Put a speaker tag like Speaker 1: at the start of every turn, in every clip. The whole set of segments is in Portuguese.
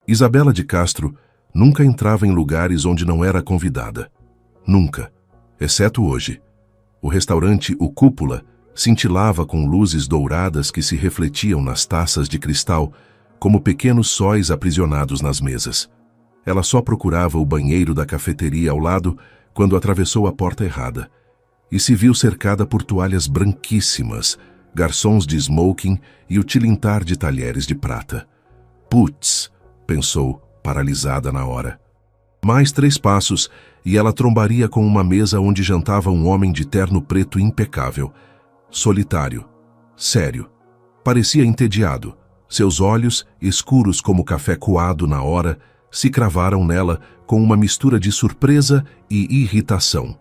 Speaker 1: Isabela de Castro nunca entrava em lugares onde não era convidada. Nunca, exceto hoje. O restaurante O Cúpula cintilava com luzes douradas que se refletiam nas taças de cristal como pequenos sóis aprisionados nas mesas. Ela só procurava o banheiro da cafeteria ao lado quando atravessou a porta errada e se viu cercada por toalhas branquíssimas, garçons de smoking e o tilintar de talheres de prata. Putz, pensou, paralisada na hora. Mais 3 passos e ela trombaria com uma mesa onde jantava um homem de terno preto impecável, solitário, sério. Parecia entediado. Seus olhos, escuros como café coado na hora, se cravaram nela com uma mistura de surpresa e irritação.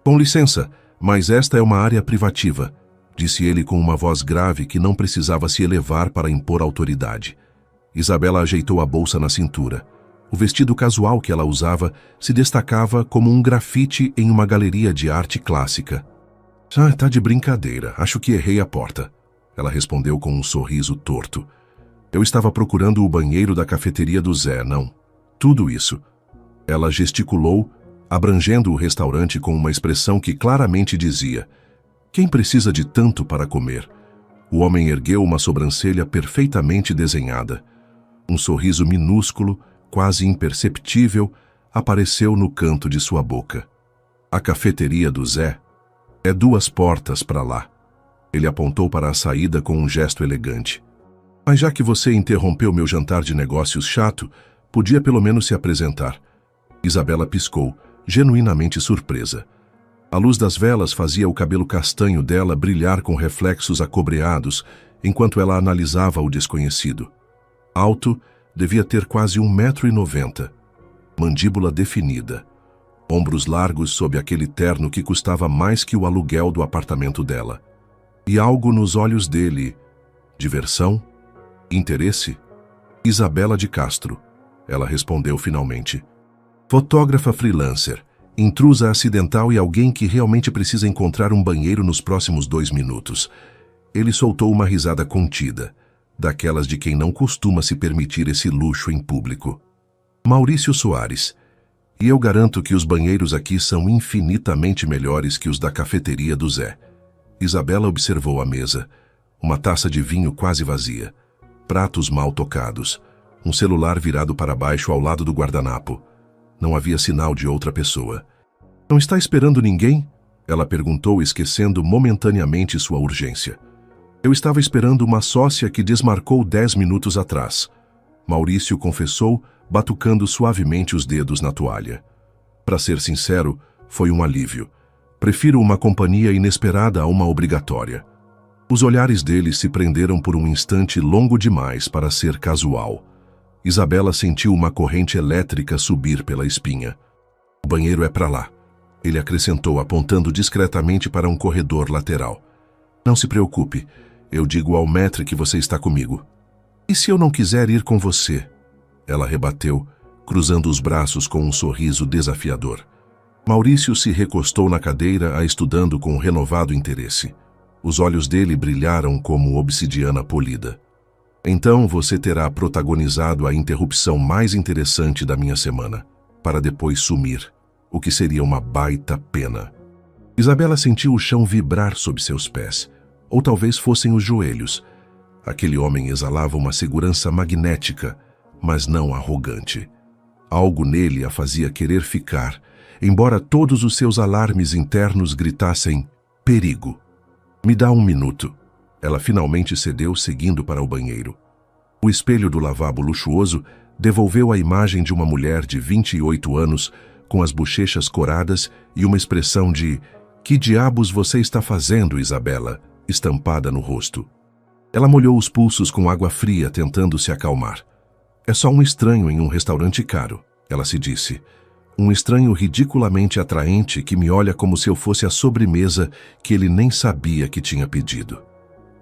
Speaker 1: Com licença, mas esta é uma área privativa, disse ele com uma voz grave que não precisava se elevar para impor autoridade. Isabela ajeitou a bolsa na cintura. O vestido casual que ela usava se destacava como um grafite em uma galeria de arte clássica. Tá de brincadeira, acho que errei a porta. Ela respondeu com um sorriso torto. Eu estava procurando o banheiro da cafeteria do Zé, não. Tudo isso. Ela gesticulou, abrangendo o restaurante com uma expressão que claramente dizia: quem precisa de tanto para comer? O homem ergueu uma sobrancelha perfeitamente desenhada. Um sorriso minúsculo, quase imperceptível, apareceu no canto de sua boca. A cafeteria do Zé é 2 portas para lá. Ele apontou para a saída com um gesto elegante. Mas já que você interrompeu meu jantar de negócios chato, podia pelo menos se apresentar. Isabela piscou, genuinamente surpresa. A luz das velas fazia o cabelo castanho dela brilhar com reflexos acobreados, enquanto ela analisava o desconhecido. Alto, devia ter quase 1,90 m. Mandíbula definida. Ombros largos sob aquele terno que custava mais que o aluguel do apartamento dela. E algo nos olhos dele. Diversão? Interesse? Isabela de Castro. Ela respondeu finalmente. Fotógrafa freelancer, intrusa acidental e alguém que realmente precisa encontrar um banheiro nos próximos 2 minutos. Ele soltou uma risada contida, daquelas de quem não costuma se permitir esse luxo em público. Maurício Soares. E eu garanto que os banheiros aqui são infinitamente melhores que os da cafeteria do Zé. Isabela observou a mesa. Uma taça de vinho quase vazia. Pratos mal tocados. Um celular virado para baixo ao lado do guardanapo. Não havia sinal de outra pessoa. Não está esperando ninguém? Ela perguntou, esquecendo momentaneamente sua urgência. Eu estava esperando uma sócia que desmarcou 10 minutos atrás. Maurício confessou, batucando suavemente os dedos na toalha. Para ser sincero, foi um alívio. Prefiro uma companhia inesperada a uma obrigatória. Os olhares dele se prenderam por um instante longo demais para ser casual. Isabela sentiu uma corrente elétrica subir pela espinha. O banheiro é para lá, ele acrescentou, apontando discretamente para um corredor lateral. Não se preocupe, eu digo ao maître que você está comigo. E se eu não quiser ir com você? Ela rebateu, cruzando os braços com um sorriso desafiador. Maurício se recostou na cadeira, a estudando com renovado interesse. Os olhos dele brilharam como obsidiana polida. Então você terá protagonizado a interrupção mais interessante da minha semana, para depois sumir, o que seria uma baita pena. Isabela sentiu o chão vibrar sob seus pés, ou talvez fossem os joelhos. Aquele homem exalava uma segurança magnética, mas não arrogante. Algo nele a fazia querer ficar, embora todos os seus alarmes internos gritassem perigo. Me dá 1 minuto. Ela finalmente cedeu, seguindo para o banheiro. O espelho do lavabo luxuoso devolveu a imagem de uma mulher de 28 anos, com as bochechas coradas e uma expressão de "Que diabos você está fazendo, Isabela?" estampada no rosto. Ela molhou os pulsos com água fria, tentando se acalmar. É só um estranho em um restaurante caro, ela se disse. Um estranho ridiculamente atraente que me olha como se eu fosse a sobremesa que ele nem sabia que tinha pedido.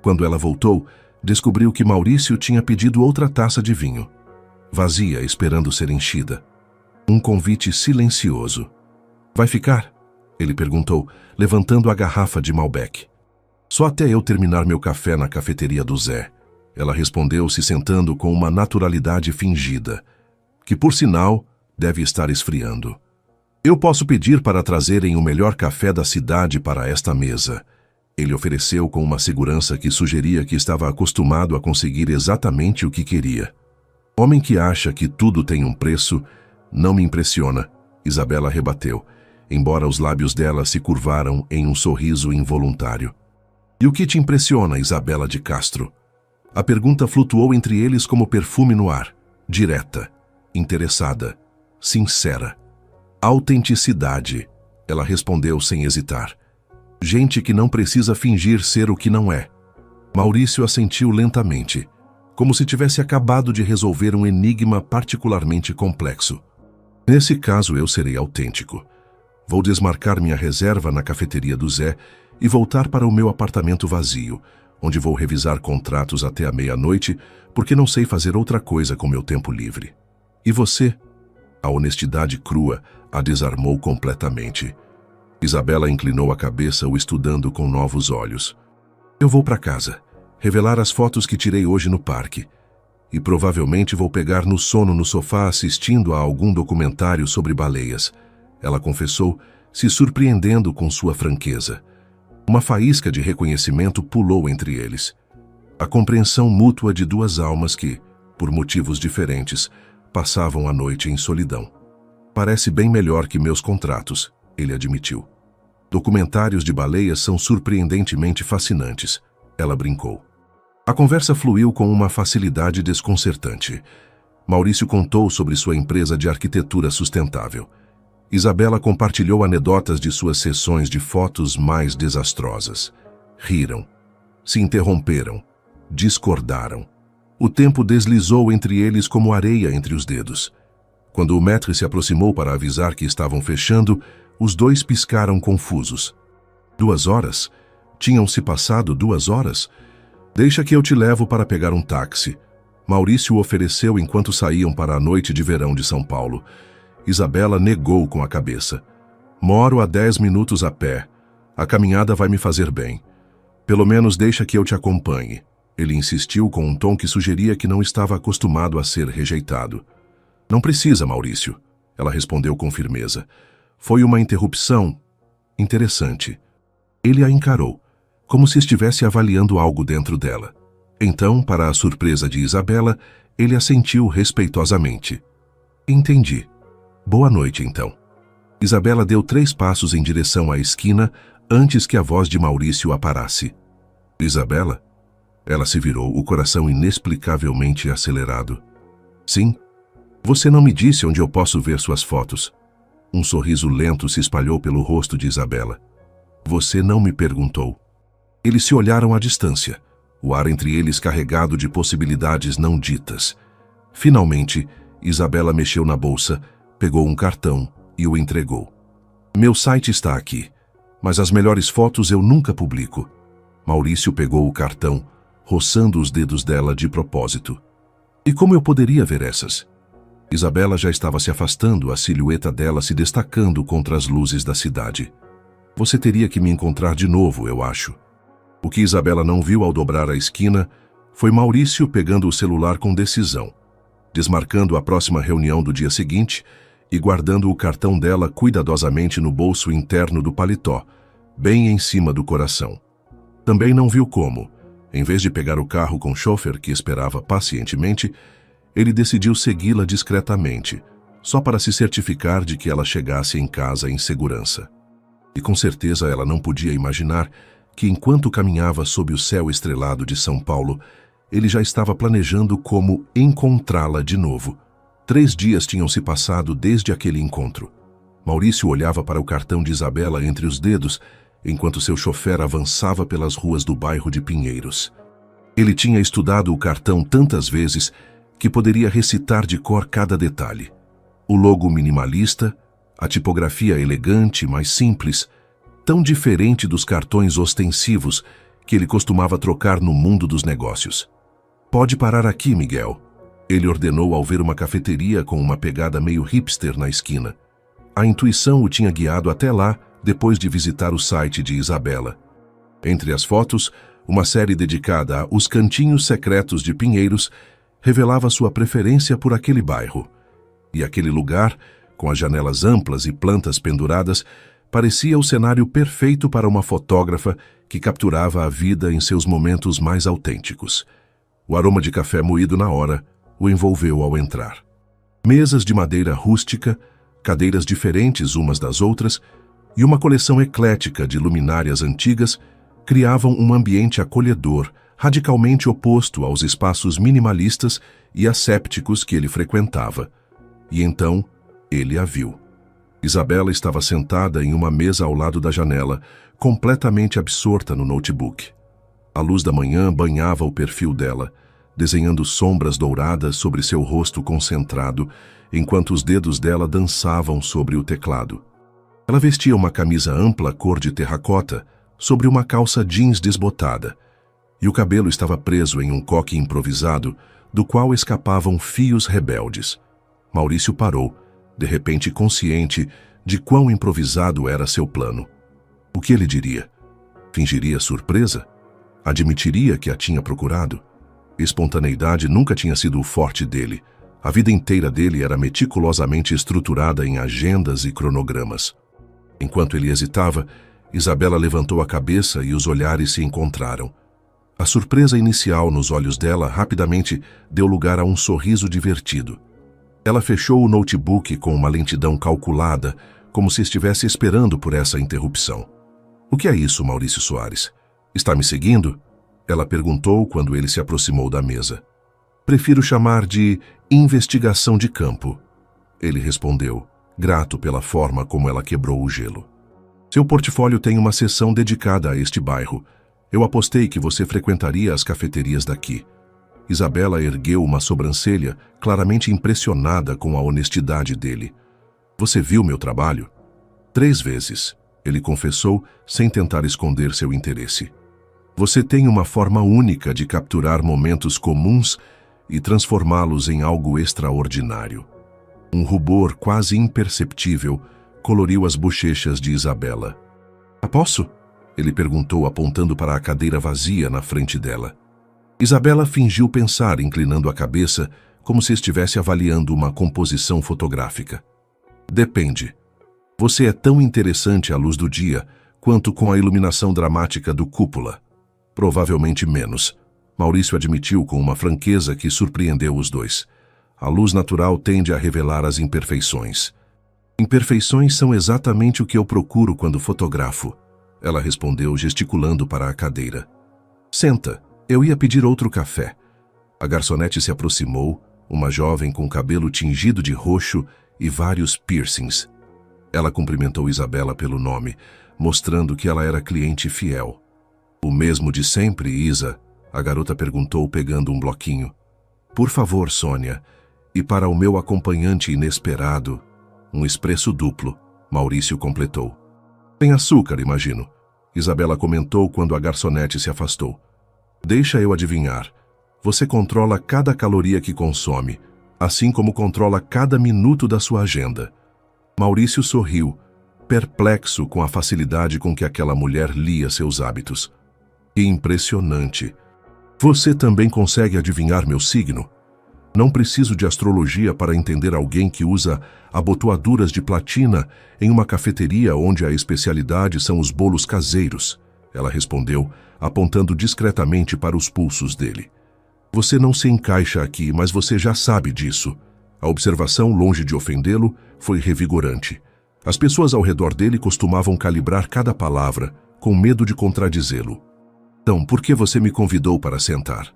Speaker 1: Quando ela voltou, descobriu que Maurício tinha pedido outra taça de vinho. Vazia, esperando ser enchida. Um convite silencioso. Vai ficar? Ele perguntou, levantando a garrafa de Malbec. Só até eu terminar meu café na cafeteria do Zé. Ela respondeu, se sentando com uma naturalidade fingida. que, por sinal, deve estar esfriando. Eu posso pedir para trazerem o melhor café da cidade para esta mesa. Ele ofereceu com uma segurança que sugeria que estava acostumado a conseguir exatamente o que queria. Homem que acha que tudo tem um preço, não me impressiona, Isabela rebateu, embora os lábios dela se curvaram em um sorriso involuntário. E o que te impressiona, Isabela de Castro? A pergunta flutuou entre eles como perfume no ar, direta, interessada, sincera. Autenticidade, ela respondeu sem hesitar. Gente que não precisa fingir ser o que não é. Maurício assentiu lentamente, como se tivesse acabado de resolver um enigma particularmente complexo. Nesse caso, eu serei autêntico. Vou desmarcar minha reserva na cafeteria do Zé e voltar para o meu apartamento vazio, onde vou revisar contratos até a meia-noite, porque não sei fazer outra coisa com meu tempo livre. E você? A honestidade crua a desarmou completamente. Isabela inclinou a cabeça, o estudando com novos olhos. Eu vou para casa, revelar as fotos que tirei hoje no parque. E provavelmente vou pegar no sono no sofá assistindo a algum documentário sobre baleias. Ela confessou, se surpreendendo com sua franqueza. Uma faísca de reconhecimento pulou entre eles. A compreensão mútua de duas almas que, por motivos diferentes, passavam a noite em solidão. Parece bem melhor que meus contratos, ele admitiu. Documentários de baleias são surpreendentemente fascinantes, ela brincou. A conversa fluiu com uma facilidade desconcertante. Maurício contou sobre sua empresa de arquitetura sustentável. Isabela compartilhou anedotas de suas sessões de fotos mais desastrosas. Riram. Se interromperam. Discordaram. O tempo deslizou entre eles como areia entre os dedos. Quando o maître se aproximou para avisar que estavam fechando, os dois piscaram confusos. 2 horas? Tinham-se passado 2 horas? Deixa que eu te levo para pegar um táxi. Maurício ofereceu enquanto saíam para a noite de verão de São Paulo. Isabela negou com a cabeça. Moro a 10 minutos a pé. A caminhada vai me fazer bem. Pelo menos deixa que eu te acompanhe. Ele insistiu com um tom que sugeria que não estava acostumado a ser rejeitado. Não precisa, Maurício, ela respondeu com firmeza. Foi uma interrupção interessante. Ele a encarou, como se estivesse avaliando algo dentro dela. Então, para a surpresa de Isabela, ele assentiu respeitosamente. Entendi. Boa noite, então. Isabela deu 3 passos em direção à esquina antes que a voz de Maurício a parasse. Isabela? Ela se virou, o coração inexplicavelmente acelerado. Sim? Você não me disse onde eu posso ver suas fotos. Um sorriso lento se espalhou pelo rosto de Isabela. Você não me perguntou. Eles se olharam à distância, o ar entre eles carregado de possibilidades não ditas. Finalmente, Isabela mexeu na bolsa, pegou um cartão e o entregou. Meu site está aqui, mas as melhores fotos eu nunca publico. Maurício pegou o cartão, roçando os dedos dela de propósito. E como eu poderia ver essas? Isabela já estava se afastando, a silhueta dela se destacando contra as luzes da cidade. Você teria que me encontrar de novo, eu acho. O que Isabela não viu ao dobrar a esquina foi Maurício pegando o celular com decisão, desmarcando a próxima reunião do dia seguinte e guardando o cartão dela cuidadosamente no bolso interno do paletó, bem em cima do coração. Também não viu como, em vez de pegar o carro com o chofer que esperava pacientemente, ele decidiu segui-la discretamente, só para se certificar de que ela chegasse em casa em segurança. E com certeza ela não podia imaginar que enquanto caminhava sob o céu estrelado de São Paulo, ele já estava planejando como encontrá-la de novo. 3 dias tinham se passado desde aquele encontro. Maurício olhava para o cartão de Isabela entre os dedos, enquanto seu chofer avançava pelas ruas do bairro de Pinheiros. Ele tinha estudado o cartão tantas vezes que poderia recitar de cor cada detalhe. O logo minimalista, a tipografia elegante, mas simples, tão diferente dos cartões ostensivos que ele costumava trocar no mundo dos negócios. Pode parar aqui, Miguel, ele ordenou ao ver uma cafeteria com uma pegada meio hipster na esquina. A intuição o tinha guiado até lá depois de visitar o site de Isabela. Entre as fotos, uma série dedicada a Os Cantinhos Secretos de Pinheiros revelava sua preferência por aquele bairro. E aquele lugar, com as janelas amplas e plantas penduradas, parecia o cenário perfeito para uma fotógrafa que capturava a vida em seus momentos mais autênticos. O aroma de café moído na hora o envolveu ao entrar. Mesas de madeira rústica, cadeiras diferentes umas das outras e uma coleção eclética de luminárias antigas criavam um ambiente acolhedor, radicalmente oposto aos espaços minimalistas e assépticos que ele frequentava. E então, ele a viu. Isabela estava sentada em uma mesa ao lado da janela, completamente absorta no notebook. A luz da manhã banhava o perfil dela, desenhando sombras douradas sobre seu rosto concentrado, enquanto os dedos dela dançavam sobre o teclado. Ela vestia uma camisa ampla cor de terracota sobre uma calça jeans desbotada, e o cabelo estava preso em um coque improvisado, do qual escapavam fios rebeldes. Maurício parou, de repente consciente de quão improvisado era seu plano. O que ele diria? Fingiria surpresa? Admitiria que a tinha procurado? Espontaneidade nunca tinha sido o forte dele. A vida inteira dele era meticulosamente estruturada em agendas e cronogramas. Enquanto ele hesitava, Isabela levantou a cabeça e os olhares se encontraram. A surpresa inicial nos olhos dela rapidamente deu lugar a um sorriso divertido. Ela fechou o notebook com uma lentidão calculada, como se estivesse esperando por essa interrupção. "O que é isso, Maurício Soares? Está me seguindo?" Ela perguntou quando ele se aproximou da mesa. "Prefiro chamar de investigação de campo", ele respondeu, grato pela forma como ela quebrou o gelo. "Seu portfólio tem uma seção dedicada a este bairro. Eu apostei que você frequentaria as cafeterias daqui." Isabela ergueu uma sobrancelha, claramente impressionada com a honestidade dele. "Você viu meu trabalho?" "3 vezes", ele confessou, sem tentar esconder seu interesse. "Você tem uma forma única de capturar momentos comuns e transformá-los em algo extraordinário." Um rubor quase imperceptível coloriu as bochechas de Isabela. "Posso?" ele perguntou, apontando para a cadeira vazia na frente dela. Isabela fingiu pensar, inclinando a cabeça, como se estivesse avaliando uma composição fotográfica. "Depende. Você é tão interessante à luz do dia quanto com a iluminação dramática do cúpula." "Provavelmente menos", Maurício admitiu com uma franqueza que surpreendeu os dois. "A luz natural tende a revelar as imperfeições." "Imperfeições são exatamente o que eu procuro quando fotografo", ela respondeu, gesticulando para a cadeira. "Senta, eu ia pedir outro café." A garçonete se aproximou, uma jovem com cabelo tingido de roxo e vários piercings. Ela cumprimentou Isabela pelo nome, mostrando que ela era cliente fiel. "O mesmo de sempre, Isa?" a garota perguntou, pegando um bloquinho. "Por favor, Sônia. E para o meu acompanhante inesperado, um expresso duplo", Maurício completou. "Tem açúcar, imagino", Isabela comentou quando a garçonete se afastou. "Deixa eu adivinhar. Você controla cada caloria que consome, assim como controla cada minuto da sua agenda." Maurício sorriu, perplexo com a facilidade com que aquela mulher lia seus hábitos. "Impressionante. Você também consegue adivinhar meu signo? Não preciso de astrologia para entender alguém que usa abotoaduras de platina em uma cafeteria onde a especialidade são os bolos caseiros", ela respondeu, apontando discretamente para os pulsos dele. "Você não se encaixa aqui, mas você já sabe disso." A observação, longe de ofendê-lo, foi revigorante. As pessoas ao redor dele costumavam calibrar cada palavra, com medo de contradizê-lo. "Então, por que você me convidou para sentar?"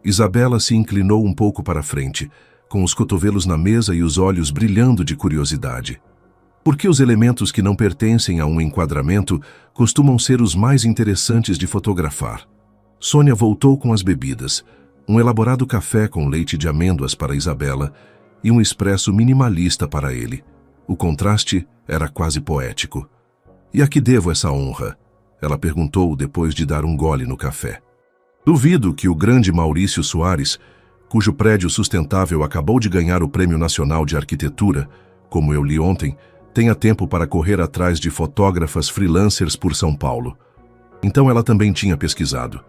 Speaker 1: Isabela se inclinou um pouco para frente, com os cotovelos na mesa e os olhos brilhando de curiosidade. "Porque os elementos que não pertencem a um enquadramento costumam ser os mais interessantes de fotografar." Sônia voltou com as bebidas, um elaborado café com leite de amêndoas para Isabela e um expresso minimalista para ele. O contraste era quase poético. "E a que devo essa honra?" ela perguntou depois de dar um gole no café. "Duvido que o grande Maurício Soares, cujo prédio sustentável acabou de ganhar o Prêmio Nacional de Arquitetura, como eu li ontem, tenha tempo para correr atrás de fotógrafas freelancers por São Paulo." Então ela também tinha pesquisado.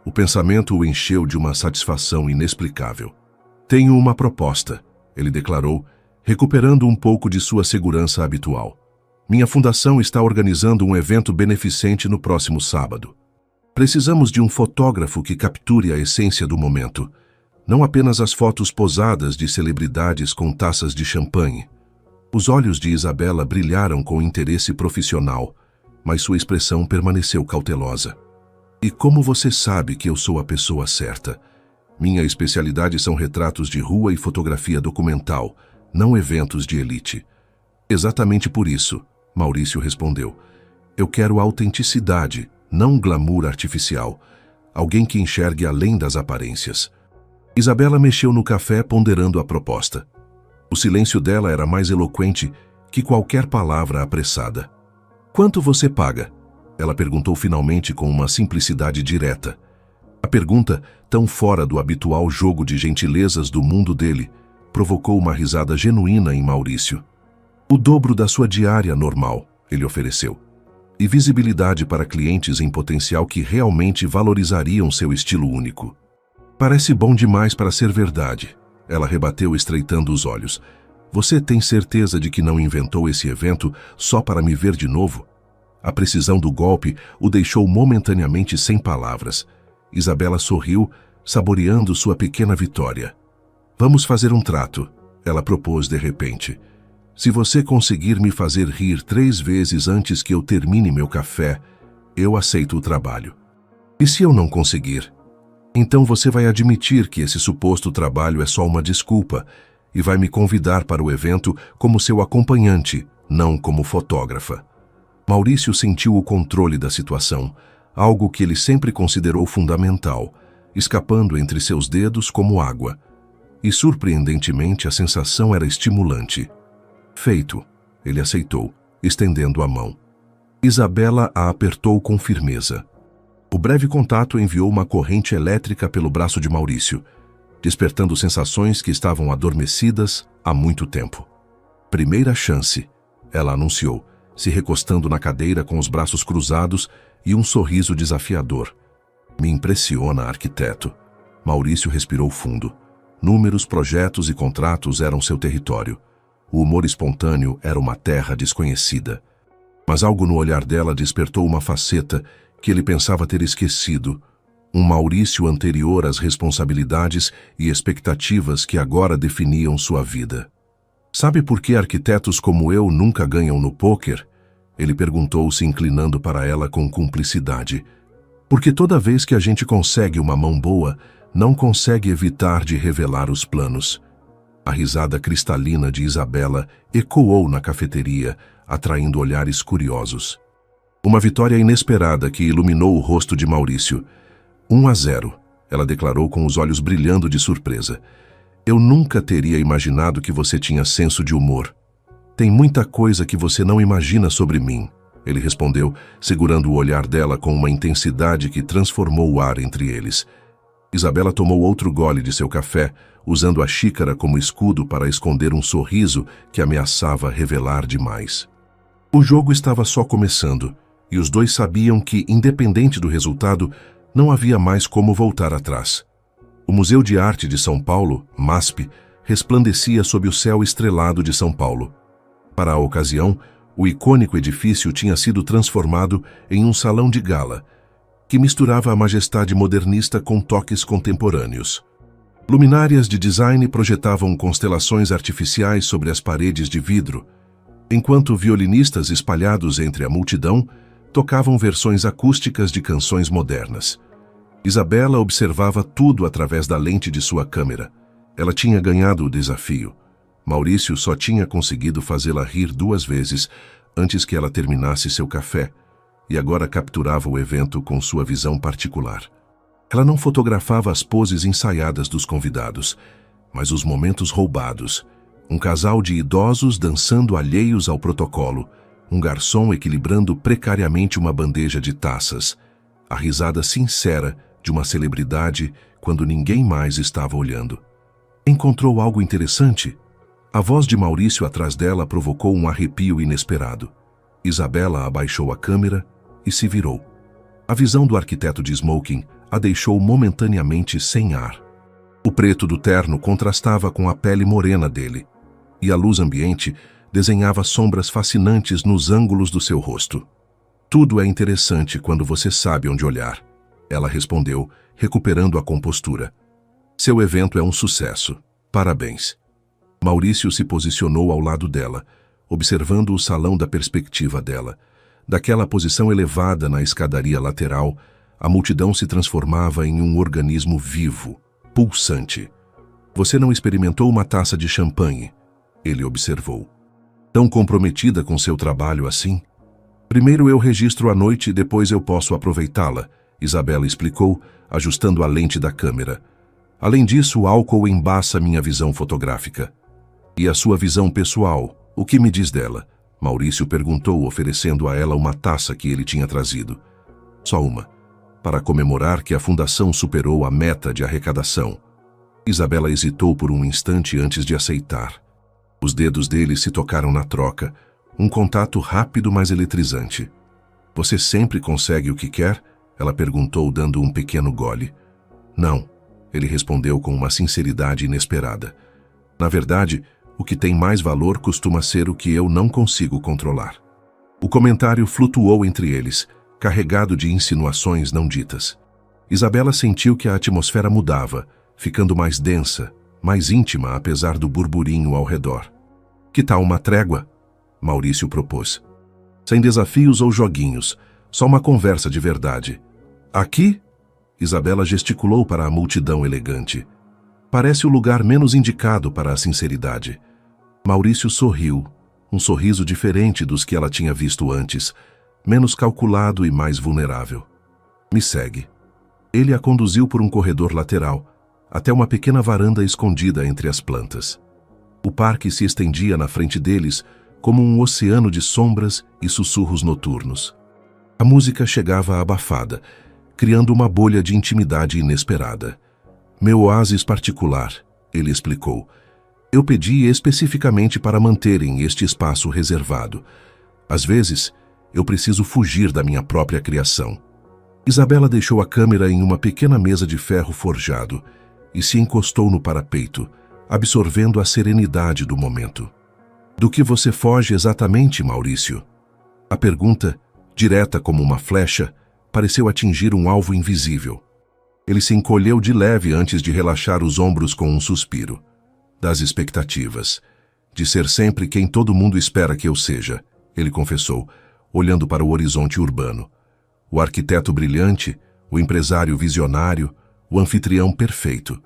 Speaker 1: O pensamento o encheu de uma satisfação inexplicável. "Tenho uma proposta", ele declarou, recuperando um pouco de sua segurança habitual. Minha fundação está organizando um evento beneficente no próximo sábado. Precisamos de um fotógrafo que capture a essência do momento, não apenas as fotos posadas de celebridades com taças de champanhe. Os olhos de Isabela brilharam com interesse profissional, mas sua expressão permaneceu cautelosa. E como você sabe que eu sou a pessoa certa? Minha especialidade são retratos de rua e fotografia documental, não eventos de elite. Exatamente por isso, Maurício respondeu. Eu quero autenticidade, não glamour artificial. Alguém que enxergue além das aparências. Isabela mexeu no café ponderando a proposta. O silêncio dela era mais eloquente que qualquer palavra apressada. Quanto você paga? Ela perguntou finalmente com uma simplicidade direta. A pergunta, tão fora do habitual jogo de gentilezas do mundo dele, provocou uma risada genuína em Maurício. O dobro da sua diária normal, ele ofereceu. E visibilidade para clientes em potencial que realmente valorizariam seu estilo único. Parece bom demais para ser verdade, ela rebateu estreitando os olhos. Você tem certeza de que não inventou esse evento só para me ver de novo? A precisão do golpe o deixou momentaneamente sem palavras. Isabela sorriu, saboreando sua pequena vitória. Vamos fazer um trato, ela propôs de repente. Se você conseguir me fazer rir 3 vezes antes que eu termine meu café, eu aceito o trabalho. E se eu não conseguir? Então você vai admitir que esse suposto trabalho é só uma desculpa e vai me convidar para o evento como seu acompanhante, não como fotógrafa. Maurício sentiu o controle da situação, algo que ele sempre considerou fundamental, escapando entre seus dedos como água. E surpreendentemente a sensação era estimulante. Feito, ele aceitou, estendendo a mão. Isabela a apertou com firmeza. O breve contato enviou uma corrente elétrica pelo braço de Maurício, despertando sensações que estavam adormecidas há muito tempo. Primeira chance, ela anunciou, se recostando na cadeira com os braços cruzados e um sorriso desafiador. Me impressiona, arquiteto. Maurício respirou fundo. Números, projetos e contratos eram seu território. O humor espontâneo era uma terra desconhecida. Mas algo no olhar dela despertou uma faceta que ele pensava ter esquecido, um Maurício anterior às responsabilidades e expectativas que agora definiam sua vida. Sabe por que arquitetos como eu nunca ganham no pôquer? Ele perguntou, se inclinando para ela com cumplicidade. Porque toda vez que a gente consegue uma mão boa, não consegue evitar de revelar os planos. A risada cristalina de Isabela ecoou na cafeteria, atraindo olhares curiosos. Uma vitória inesperada que iluminou o rosto de Maurício. 1-0, ela declarou com os olhos brilhando de surpresa. Eu nunca teria imaginado que você tinha senso de humor. Tem muita coisa que você não imagina sobre mim, ele respondeu, segurando o olhar dela com uma intensidade que transformou o ar entre eles. Isabela tomou outro gole de seu café, usando a xícara como escudo para esconder um sorriso que ameaçava revelar demais. O jogo estava só começando, e os dois sabiam que, independente do resultado, não havia mais como voltar atrás. O Museu de Arte de São Paulo, MASP, resplandecia sob o céu estrelado de São Paulo. Para a ocasião, o icônico edifício tinha sido transformado em um salão de gala, que misturava a majestade modernista com toques contemporâneos. Luminárias de design projetavam constelações artificiais sobre as paredes de vidro, enquanto violinistas espalhados entre a multidão tocavam versões acústicas de canções modernas. Isabela observava tudo através da lente de sua câmera. Ela tinha ganhado o desafio. Maurício só tinha conseguido fazê-la rir 2 vezes antes que ela terminasse seu café, e agora capturava o evento com sua visão particular. Ela não fotografava as poses ensaiadas dos convidados, mas os momentos roubados. Um casal de idosos dançando alheios ao protocolo, um garçom equilibrando precariamente uma bandeja de taças, a risada sincera de uma celebridade quando ninguém mais estava olhando. Encontrou algo interessante? A voz de Maurício atrás dela provocou um arrepio inesperado. Isabela abaixou a câmera e se virou. A visão do arquiteto de smoking a deixou momentaneamente sem ar. O preto do terno contrastava com a pele morena dele. e a luz ambiente desenhava sombras fascinantes nos ângulos do seu rosto. Tudo é interessante quando você sabe onde olhar, ela respondeu, recuperando a compostura. Seu evento é um sucesso. Parabéns. Maurício se posicionou ao lado dela, observando o salão da perspectiva dela. Daquela posição elevada na escadaria lateral, a multidão se transformava em um organismo vivo, pulsante. Você não experimentou uma taça de champanhe, ele observou. Tão comprometida com seu trabalho assim? Primeiro eu registro a noite e depois eu posso aproveitá-la, Isabela explicou, ajustando a lente da câmera. Além disso, o álcool embaça minha visão fotográfica. E a sua visão pessoal, o que me diz dela? Maurício perguntou, oferecendo a ela uma taça que ele tinha trazido. Só uma, para comemorar que a fundação superou a meta de arrecadação. Isabela hesitou por um instante antes de aceitar. Os dedos dele se tocaram na troca, um contato rápido, mas eletrizante. Você sempre consegue o que quer? Ela perguntou, dando um pequeno gole. Não, ele respondeu com uma sinceridade inesperada. Na verdade, o que tem mais valor costuma ser o que eu não consigo controlar. O comentário flutuou entre eles, carregado de insinuações não ditas. Isabela sentiu que a atmosfera mudava, ficando mais densa, mais íntima apesar do burburinho ao redor. Que tal uma trégua? Maurício propôs. Sem desafios ou joguinhos, só uma conversa de verdade. Aqui? Isabela gesticulou para a multidão elegante. Parece o lugar menos indicado para a sinceridade. Maurício sorriu, um sorriso diferente dos que ela tinha visto antes, menos calculado e mais vulnerável. Me segue. Ele a conduziu por um corredor lateral, até uma pequena varanda escondida entre as plantas. O parque se estendia na frente deles como um oceano de sombras e sussurros noturnos. A música chegava abafada, criando uma bolha de intimidade inesperada. Meu oásis particular, ele explicou. Eu pedi especificamente para manterem este espaço reservado. Às vezes, eu preciso fugir da minha própria criação. Isabela deixou a câmera em uma pequena mesa de ferro forjado e se encostou no parapeito, absorvendo a serenidade do momento. Do que você foge exatamente, Maurício? A pergunta, direta como uma flecha, pareceu atingir um alvo invisível. Ele se encolheu de leve antes de relaxar os ombros com um suspiro. Das expectativas. De ser sempre quem todo mundo espera que eu seja, ele confessou, olhando para o horizonte urbano. O arquiteto brilhante, o empresário visionário, o anfitrião perfeito.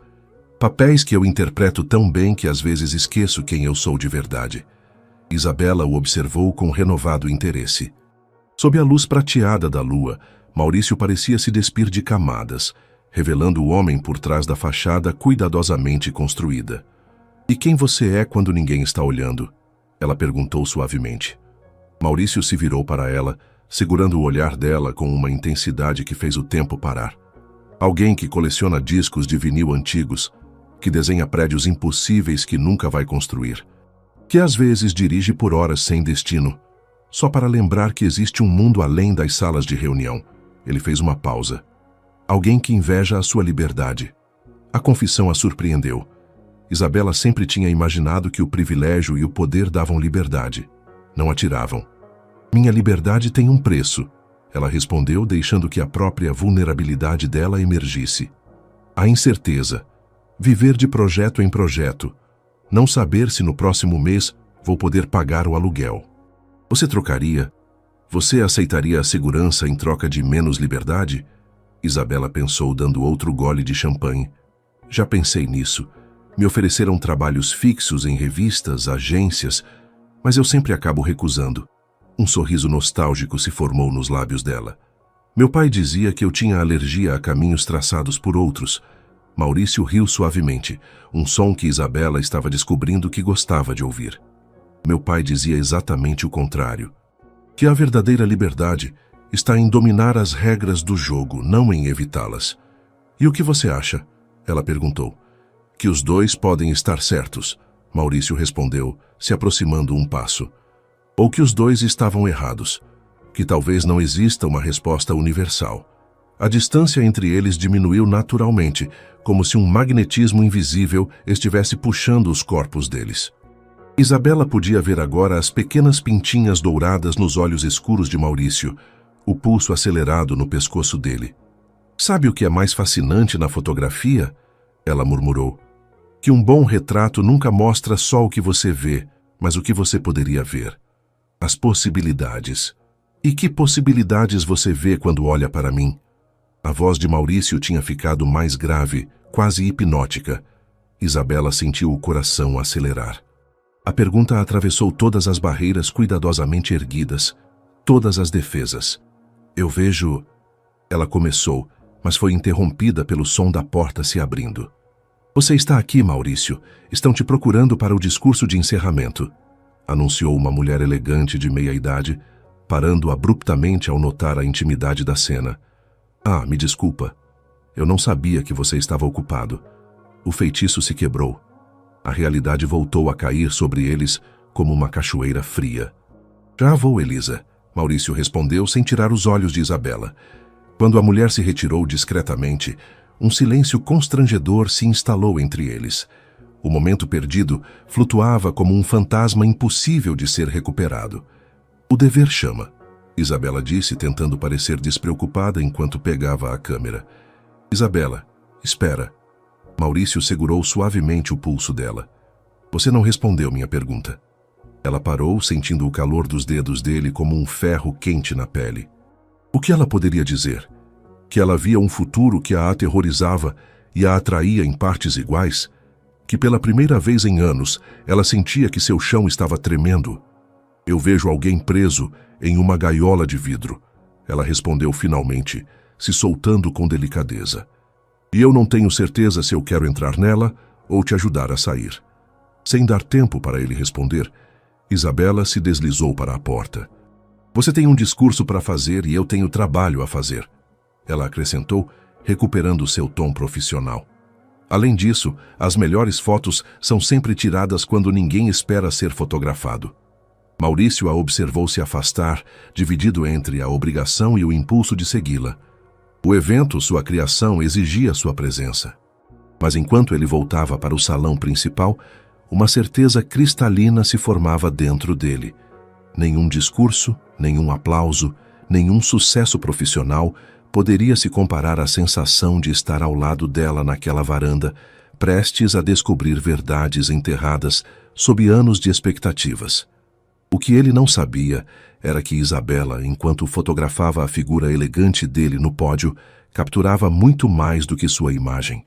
Speaker 1: Papéis que eu interpreto tão bem que às vezes esqueço quem eu sou de verdade. Isabela o observou com renovado interesse. Sob a luz prateada da lua, Maurício parecia se despir de camadas, revelando o homem por trás da fachada cuidadosamente construída. E quem você é quando ninguém está olhando? Ela perguntou suavemente. Maurício se virou para ela, segurando o olhar dela com uma intensidade que fez o tempo parar. Alguém que coleciona discos de vinil antigos, que desenha prédios impossíveis que nunca vai construir, que às vezes dirige por horas sem destino, só para lembrar que existe um mundo além das salas de reunião. Ele fez uma pausa. Alguém que inveja a sua liberdade. A confissão a surpreendeu. Isabela sempre tinha imaginado que o privilégio e o poder davam liberdade. Não a tiravam. Minha liberdade tem um preço, ela respondeu, deixando que a própria vulnerabilidade dela emergisse. A incerteza. Viver de projeto em projeto. Não saber se no próximo mês vou poder pagar o aluguel. Você trocaria? Você aceitaria a segurança em troca de menos liberdade? Isabela pensou, dando outro gole de champanhe. Já pensei nisso. Me ofereceram trabalhos fixos em revistas, agências, mas eu sempre acabo recusando. Um sorriso nostálgico se formou nos lábios dela. Meu pai dizia que eu tinha alergia a caminhos traçados por outros. Maurício riu suavemente, um som que Isabela estava descobrindo que gostava de ouvir. Meu pai dizia exatamente o contrário. Que a verdadeira liberdade está em dominar as regras do jogo, não em evitá-las. E o que você acha? Ela perguntou. Que os dois podem estar certos, Maurício respondeu, se aproximando um passo. Ou que os dois estavam errados, que talvez não exista uma resposta universal. A distância entre eles diminuiu naturalmente, como se um magnetismo invisível estivesse puxando os corpos deles. Isabela podia ver agora as pequenas pintinhas douradas nos olhos escuros de Maurício, o pulso acelerado no pescoço dele. "Sabe o que é mais fascinante na fotografia?" Ela murmurou. "Que um bom retrato nunca mostra só o que você vê, mas o que você poderia ver. As possibilidades. E que possibilidades você vê quando olha para mim?" A voz de Maurício tinha ficado mais grave, quase hipnótica. Isabela sentiu o coração acelerar. A pergunta atravessou todas as barreiras cuidadosamente erguidas, todas as defesas. "Eu vejo..." Ela começou, mas foi interrompida pelo som da porta se abrindo. "Você está aqui, Maurício. Estão te procurando para o discurso de encerramento", anunciou uma mulher elegante de meia-idade, parando abruptamente ao notar a intimidade da cena. "Ah, me desculpa. Eu não sabia que você estava ocupado." O feitiço se quebrou. A realidade voltou a cair sobre eles como uma cachoeira fria. "Já vou, Elisa", Maurício respondeu sem tirar os olhos de Isabela. Quando a mulher se retirou discretamente, um silêncio constrangedor se instalou entre eles. O momento perdido flutuava como um fantasma impossível de ser recuperado. "O dever chama", Isabela disse, tentando parecer despreocupada enquanto pegava a câmera. "Isabela, espera." Maurício segurou suavemente o pulso dela. "Você não respondeu minha pergunta." Ela parou, sentindo o calor dos dedos dele como um ferro quente na pele. O que ela poderia dizer? Que ela via um futuro que a aterrorizava e a atraía em partes iguais? Que pela primeira vez em anos ela sentia que seu chão estava tremendo? "Eu vejo alguém preso em uma gaiola de vidro", ela respondeu finalmente, se soltando com delicadeza. "E eu não tenho certeza se eu quero entrar nela ou te ajudar a sair." Sem dar tempo para ele responder, Isabela se deslizou para a porta. "Você tem um discurso para fazer e eu tenho trabalho a fazer", ela acrescentou, recuperando seu tom profissional. "Além disso, as melhores fotos são sempre tiradas quando ninguém espera ser fotografado." Maurício a observou se afastar, dividido entre a obrigação e o impulso de segui-la. O evento, sua criação, exigia sua presença. Mas enquanto ele voltava para o salão principal, uma certeza cristalina se formava dentro dele. Nenhum discurso, nenhum aplauso, nenhum sucesso profissional poderia se comparar à sensação de estar ao lado dela naquela varanda, prestes a descobrir verdades enterradas sob anos de expectativas. O que ele não sabia era que Isabela, enquanto fotografava a figura elegante dele no pódio, capturava muito mais do que sua imagem.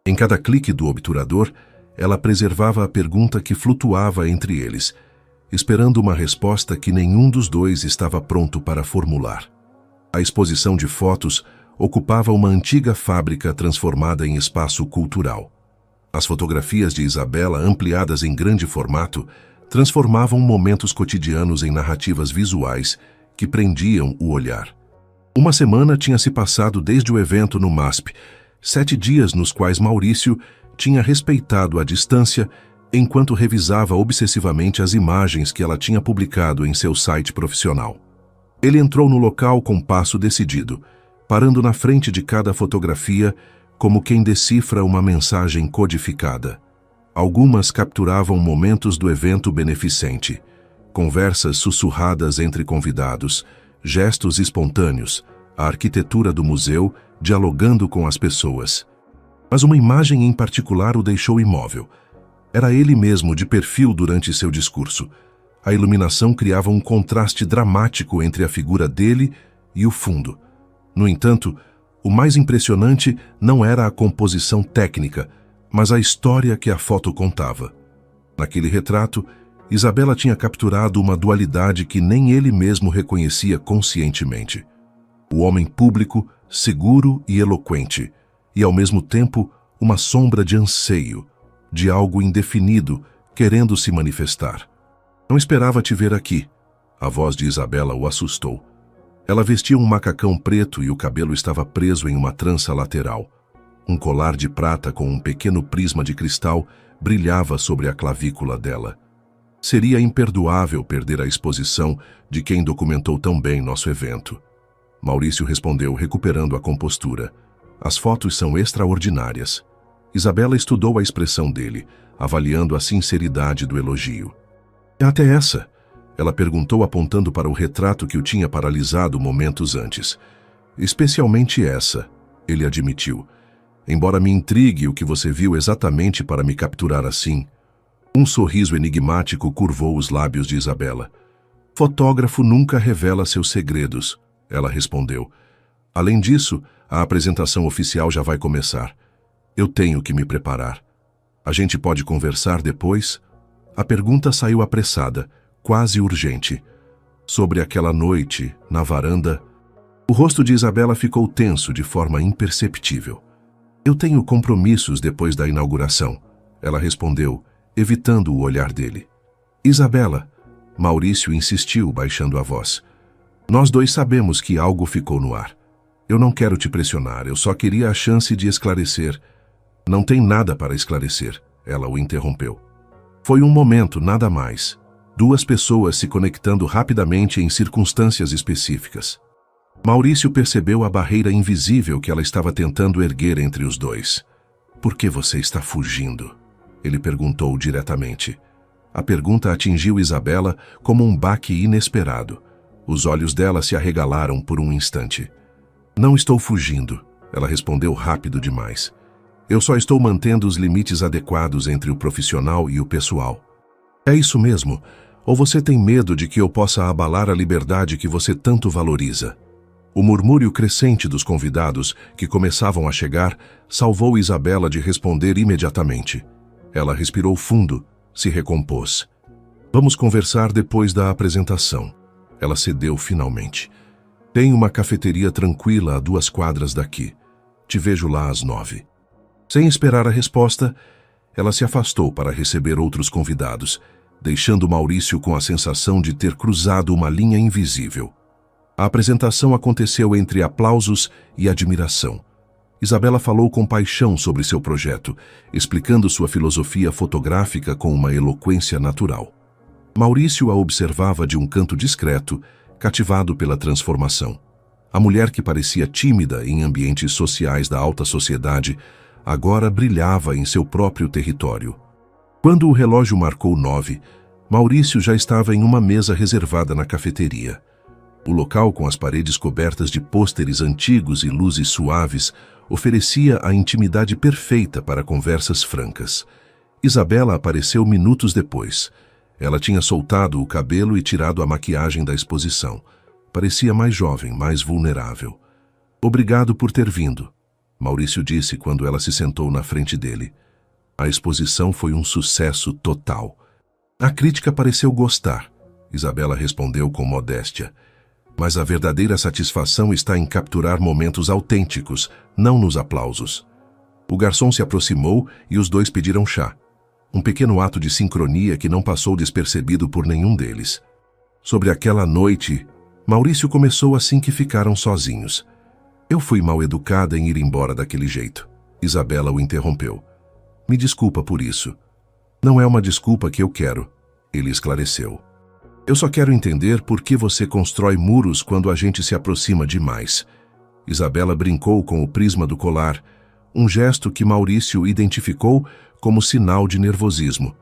Speaker 1: Em cada clique do obturador, ela preservava a pergunta que flutuava entre eles, esperando uma resposta que nenhum dos dois estava pronto para formular. A exposição de fotos ocupava uma antiga fábrica transformada em espaço cultural. As fotografias de Isabela, ampliadas em grande formato, transformavam momentos cotidianos em narrativas visuais que prendiam o olhar. Uma semana tinha se passado desde o evento no MASP, 7 dias nos quais Maurício tinha respeitado a distância enquanto revisava obsessivamente as imagens que ela tinha publicado em seu site profissional. Ele entrou no local com passo decidido, parando na frente de cada fotografia como quem decifra uma mensagem codificada. Algumas capturavam momentos do evento beneficente, conversas sussurradas entre convidados, gestos espontâneos, a arquitetura do museu dialogando com as pessoas. Mas uma imagem em particular o deixou imóvel. Era ele mesmo de perfil durante seu discurso. A iluminação criava um contraste dramático entre a figura dele e o fundo. No entanto, o mais impressionante não era a composição técnica, mas a história que a foto contava. Naquele retrato, Isabela tinha capturado uma dualidade que nem ele mesmo reconhecia conscientemente. O homem público, seguro e eloquente, e ao mesmo tempo uma sombra de anseio, de algo indefinido querendo se manifestar. "Não esperava te ver aqui." A voz de Isabela o assustou. Ela vestia um macacão preto e o cabelo estava preso em uma trança lateral. Um colar de prata com um pequeno prisma de cristal brilhava sobre a clavícula dela. Seria imperdoável perder a exposição de quem documentou tão bem nosso evento. Maurício respondeu, recuperando a compostura. "As fotos são extraordinárias." Isabela estudou a expressão dele, avaliando a sinceridade do elogio. "É até essa?" Ela perguntou, apontando para o retrato que o tinha paralisado momentos antes. "Especialmente essa", ele admitiu. "Embora me intrigue o que você viu exatamente para me capturar assim." Um sorriso enigmático curvou os lábios de Isabela. "Fotógrafo nunca revela seus segredos", ela respondeu. "Além disso, a apresentação oficial já vai começar. Eu tenho que me preparar. A gente pode conversar depois?" A pergunta saiu apressada, quase urgente. Sobre aquela noite, na varanda, o rosto de Isabela ficou tenso de forma imperceptível. "Eu tenho compromissos depois da inauguração", ela respondeu, evitando o olhar dele. "Isabela", Maurício insistiu, baixando a voz. "Nós dois sabemos que algo ficou no ar. Eu não quero te pressionar, eu só queria a chance de esclarecer." "Não tem nada para esclarecer", ela o interrompeu. "Foi um momento, nada mais. Duas pessoas se conectando rapidamente em circunstâncias específicas." Maurício percebeu a barreira invisível que ela estava tentando erguer entre os dois. "Por que você está fugindo?" ele perguntou diretamente. A pergunta atingiu Isabela como um baque inesperado. Os olhos dela se arregalaram por um instante. "Não estou fugindo", ela respondeu rápido demais. "Eu só estou mantendo os limites adequados entre o profissional e o pessoal." "É isso mesmo? Ou você tem medo de que eu possa abalar a liberdade que você tanto valoriza?" O murmúrio crescente dos convidados, que começavam a chegar, salvou Isabela de responder imediatamente. Ela respirou fundo, se recompôs. "Vamos conversar depois da apresentação." Ela cedeu finalmente. "Tem uma cafeteria tranquila a 2 quadras daqui. Te vejo lá às 9. Sem esperar a resposta, ela se afastou para receber outros convidados, deixando Maurício com a sensação de ter cruzado uma linha invisível. A apresentação aconteceu entre aplausos e admiração. Isabela falou com paixão sobre seu projeto, explicando sua filosofia fotográfica com uma eloquência natural. Maurício a observava de um canto discreto, cativado pela transformação. A mulher que parecia tímida em ambientes sociais da alta sociedade, agora brilhava em seu próprio território. Quando o relógio marcou 9, Maurício já estava em uma mesa reservada na cafeteria. O local, com as paredes cobertas de pôsteres antigos e luzes suaves, oferecia a intimidade perfeita para conversas francas. Isabela apareceu minutos depois. Ela tinha soltado o cabelo e tirado a maquiagem da exposição. Parecia mais jovem, mais vulnerável. "Obrigado por ter vindo", Maurício disse quando ela se sentou na frente dele. A exposição foi um sucesso total. "A crítica pareceu gostar", Isabela respondeu com modéstia. "Mas a verdadeira satisfação está em capturar momentos autênticos, não nos aplausos." O garçom se aproximou e os dois pediram chá. Um pequeno ato de sincronia que não passou despercebido por nenhum deles. Sobre aquela noite, Maurício começou assim que ficaram sozinhos. "Eu fui mal educada em ir embora daquele jeito." Isabela o interrompeu. "Me desculpa por isso." "Não é uma desculpa que eu quero", ele esclareceu. "Eu só quero entender por que você constrói muros quando a gente se aproxima demais." Isabela brincou com o prisma do colar, um gesto que Maurício identificou como sinal de nervosismo.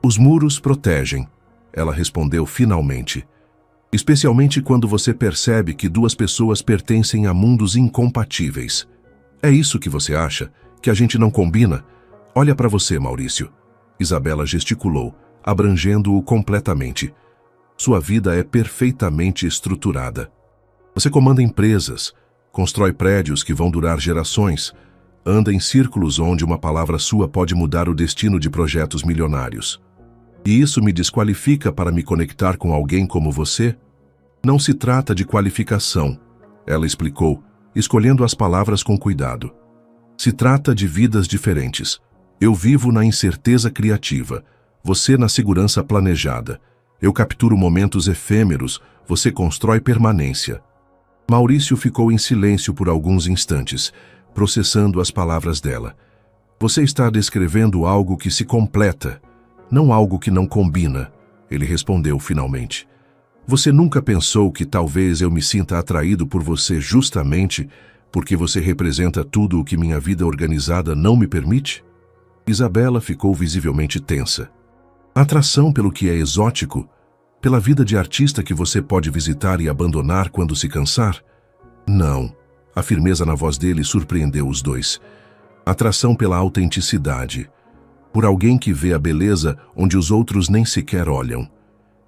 Speaker 1: "Os muros protegem", ela respondeu finalmente. "Especialmente quando você percebe que duas pessoas pertencem a mundos incompatíveis. É isso que você acha? Que a gente não combina? Olha para você, Maurício." Isabela gesticulou, abrangendo-o completamente. "Sua vida é perfeitamente estruturada. Você comanda empresas, constrói prédios que vão durar gerações, anda em círculos onde uma palavra sua pode mudar o destino de projetos milionários. E isso me desqualifica para me conectar com alguém como você?" "Não se trata de qualificação", ela explicou, escolhendo as palavras com cuidado. "Se trata de vidas diferentes. Eu vivo na incerteza criativa, você na segurança planejada. Eu capturo momentos efêmeros, você constrói permanência." Maurício ficou em silêncio por alguns instantes, processando as palavras dela. "Você está descrevendo algo que se completa, não algo que não combina", ele respondeu finalmente. "Você nunca pensou que talvez eu me sinta atraído por você justamente porque você representa tudo o que minha vida organizada não me permite?" Isabela ficou visivelmente tensa. Atração pelo que é exótico? Pela vida de artista que você pode visitar e abandonar quando se cansar? Não. A firmeza na voz dele surpreendeu os dois. Atração pela autenticidade. Por alguém que vê a beleza onde os outros nem sequer olham.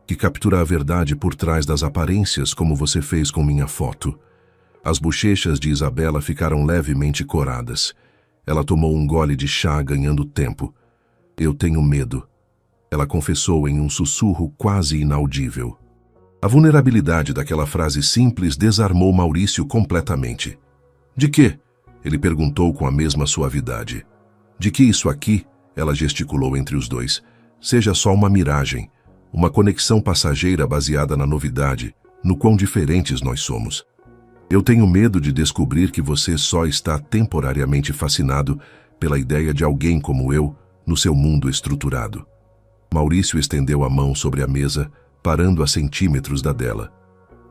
Speaker 1: Que captura a verdade por trás das aparências, como você fez com minha foto. As bochechas de Isabela ficaram levemente coradas. Ela tomou um gole de chá, ganhando tempo. Eu tenho medo. Ela confessou em um sussurro quase inaudível. A vulnerabilidade daquela frase simples desarmou Maurício completamente. De quê? Ele perguntou com a mesma suavidade. De que isso aqui, ela gesticulou entre os dois, seja só uma miragem, uma conexão passageira baseada na novidade, no quão diferentes nós somos. Eu tenho medo de descobrir que você só está temporariamente fascinado pela ideia de alguém como eu no seu mundo estruturado. Maurício estendeu a mão sobre a mesa, parando a centímetros da dela.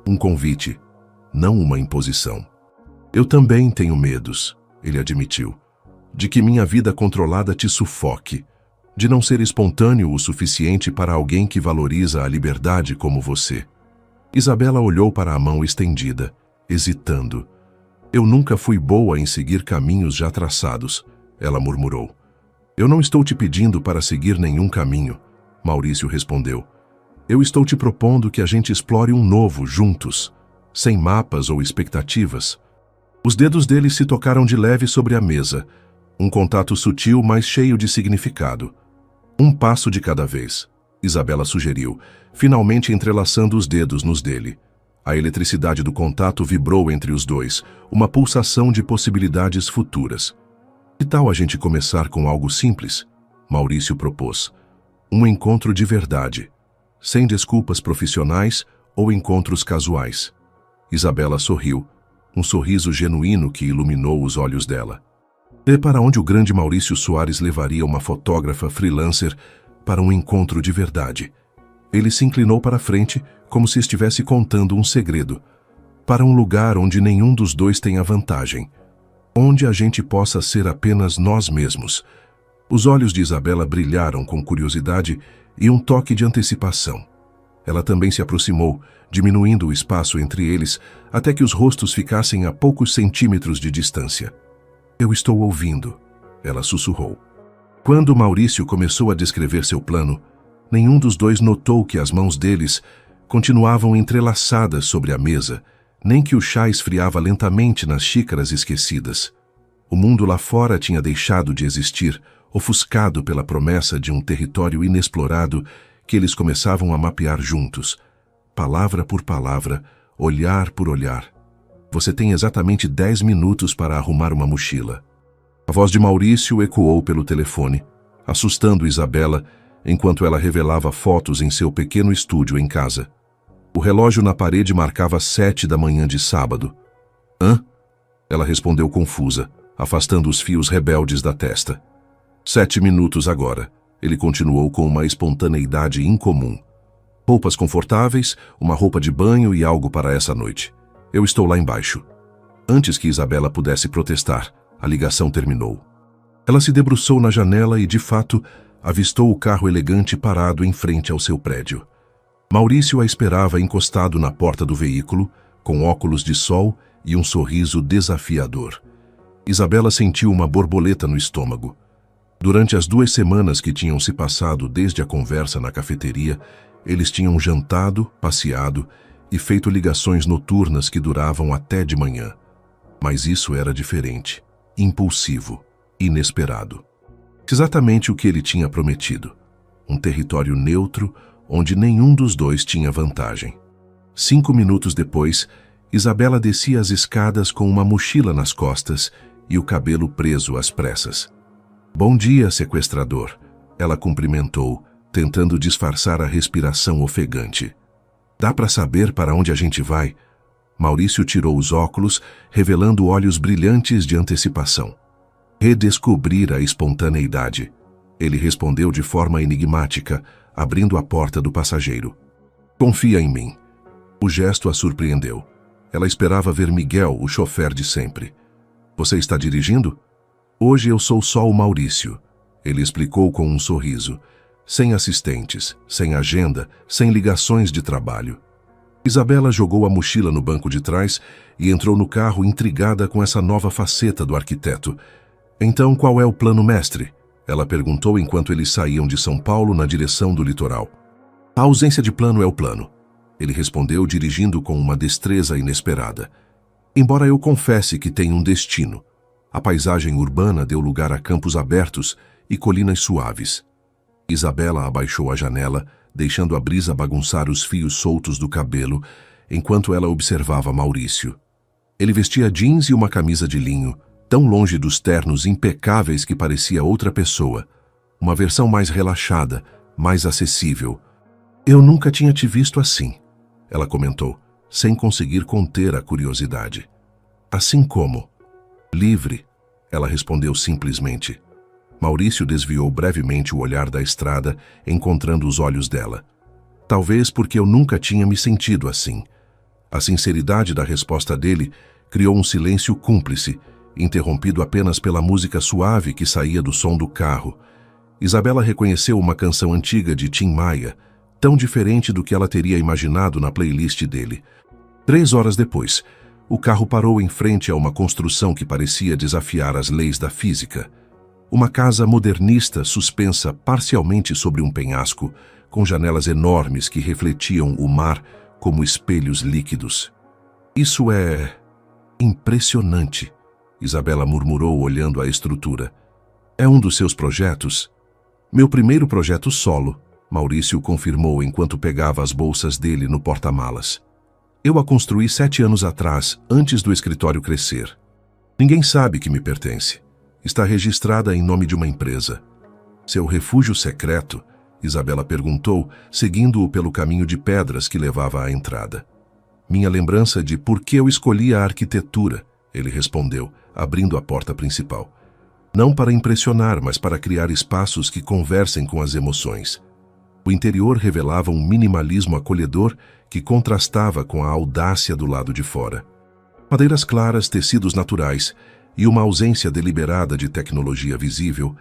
Speaker 1: Um convite, não uma imposição. Eu também tenho medos, ele admitiu, de que minha vida controlada te sufoque, de não ser espontâneo o suficiente para alguém que valoriza a liberdade como você. Isabela olhou para a mão estendida, hesitando. Eu nunca fui boa em seguir caminhos já traçados, ela murmurou. Eu não estou te pedindo para seguir nenhum caminho, Maurício respondeu. Eu estou te propondo que a gente explore um novo juntos, sem mapas ou expectativas. Os dedos dele se tocaram de leve sobre a mesa, um contato sutil, mas cheio de significado. Um passo de cada vez, Isabela sugeriu, finalmente entrelaçando os dedos nos dele. A eletricidade do contato vibrou entre os dois, uma pulsação de possibilidades futuras. Que tal a gente começar com algo simples? Maurício propôs. Um encontro de verdade, sem desculpas profissionais ou encontros casuais. Isabela sorriu, um sorriso genuíno que iluminou os olhos dela. E para onde o grande Maurício Soares levaria uma fotógrafa freelancer para um encontro de verdade? Ele se inclinou para a frente, como se estivesse contando um segredo. Para um lugar onde nenhum dos dois tenha vantagem. Onde a gente possa ser apenas nós mesmos. Os olhos de Isabela brilharam com curiosidade e um toque de antecipação. Ela também se aproximou, diminuindo o espaço entre eles, até que os rostos ficassem a poucos centímetros de distância. Eu estou ouvindo, ela sussurrou. Quando Maurício começou a descrever seu plano, nenhum dos dois notou que as mãos deles continuavam entrelaçadas sobre a mesa, nem que o chá esfriava lentamente nas xícaras esquecidas. O mundo lá fora tinha deixado de existir, ofuscado pela promessa de um território inexplorado que eles começavam a mapear juntos, palavra por palavra, olhar por olhar. Você tem exatamente 10 minutos para arrumar uma mochila. A voz de Maurício ecoou pelo telefone, assustando Isabela enquanto ela revelava fotos em seu pequeno estúdio em casa. O relógio na parede marcava 7 da manhã de sábado. Hã? Ela respondeu confusa, afastando os fios rebeldes da testa. 7 minutos agora, ele continuou com uma espontaneidade incomum. Roupas confortáveis, uma roupa de banho e algo para essa noite. Eu estou lá embaixo. Antes que Isabela pudesse protestar, a ligação terminou. Ela se debruçou na janela e, de fato, avistou o carro elegante parado em frente ao seu prédio. Maurício a esperava encostado na porta do veículo, com óculos de sol e um sorriso desafiador. Isabela sentiu uma borboleta no estômago. Durante as 2 semanas que tinham se passado desde a conversa na cafeteria, eles tinham jantado, passeado e feito ligações noturnas que duravam até de manhã. Mas isso era diferente, impulsivo, inesperado. Exatamente o que ele tinha prometido. Um território neutro, onde nenhum dos dois tinha vantagem. 5 minutos depois, Isabela descia as escadas com uma mochila nas costas e o cabelo preso às pressas. Bom dia, sequestrador, ela cumprimentou, tentando disfarçar a respiração ofegante. Dá para saber para onde a gente vai? Maurício tirou os óculos, revelando olhos brilhantes de antecipação. Redescobrir a espontaneidade. Ele respondeu de forma enigmática, abrindo a porta do passageiro. Confia em mim. O gesto a surpreendeu. Ela esperava ver Miguel, o chofer de sempre. Você está dirigindo? Hoje eu sou só o Maurício. Ele explicou com um sorriso. Sem assistentes, sem agenda, sem ligações de trabalho. Isabela jogou a mochila no banco de trás e entrou no carro intrigada com essa nova faceta do arquiteto. Então, qual é o plano mestre? Ela perguntou enquanto eles saíam de São Paulo na direção do litoral. A ausência de plano é o plano, ele respondeu dirigindo com uma destreza inesperada. Embora eu confesse que tenho um destino, a paisagem urbana deu lugar a campos abertos e colinas suaves. Isabela abaixou a janela, deixando a brisa bagunçar os fios soltos do cabelo, enquanto ela observava Maurício. Ele vestia jeans e uma camisa de linho, tão longe dos ternos impecáveis que parecia outra pessoa. Uma versão mais relaxada, mais acessível. Eu nunca tinha te visto assim, ela comentou, sem conseguir conter a curiosidade. Assim como? Livre, ela respondeu simplesmente. Maurício desviou brevemente o olhar da estrada, encontrando os olhos dela. Talvez porque eu nunca tinha me sentido assim. A sinceridade da resposta dele criou um silêncio cúmplice, interrompido apenas pela música suave que saía do som do carro. Isabela reconheceu uma canção antiga de Tim Maia, tão diferente do que ela teria imaginado na playlist dele. 3 horas depois, o carro parou em frente a uma construção que parecia desafiar as leis da física. Uma casa modernista suspensa parcialmente sobre um penhasco, com janelas enormes que refletiam o mar como espelhos líquidos. Isso é impressionante, Isabela murmurou olhando a estrutura. É um dos seus projetos? Meu primeiro projeto solo, Maurício confirmou enquanto pegava as bolsas dele no porta-malas. Eu a construí 7 anos atrás, antes do escritório crescer. Ninguém sabe que me pertence. Está registrada em nome de uma empresa. Seu refúgio secreto? Isabela perguntou, seguindo-o pelo caminho de pedras que levava à entrada. Minha lembrança de por que eu escolhi a arquitetura, ele respondeu, abrindo a porta principal. Não para impressionar, mas para criar espaços que conversem com as emoções. O interior revelava um minimalismo acolhedor que contrastava com a audácia do lado de fora. Madeiras claras, tecidos naturais e uma ausência deliberada de tecnologia visível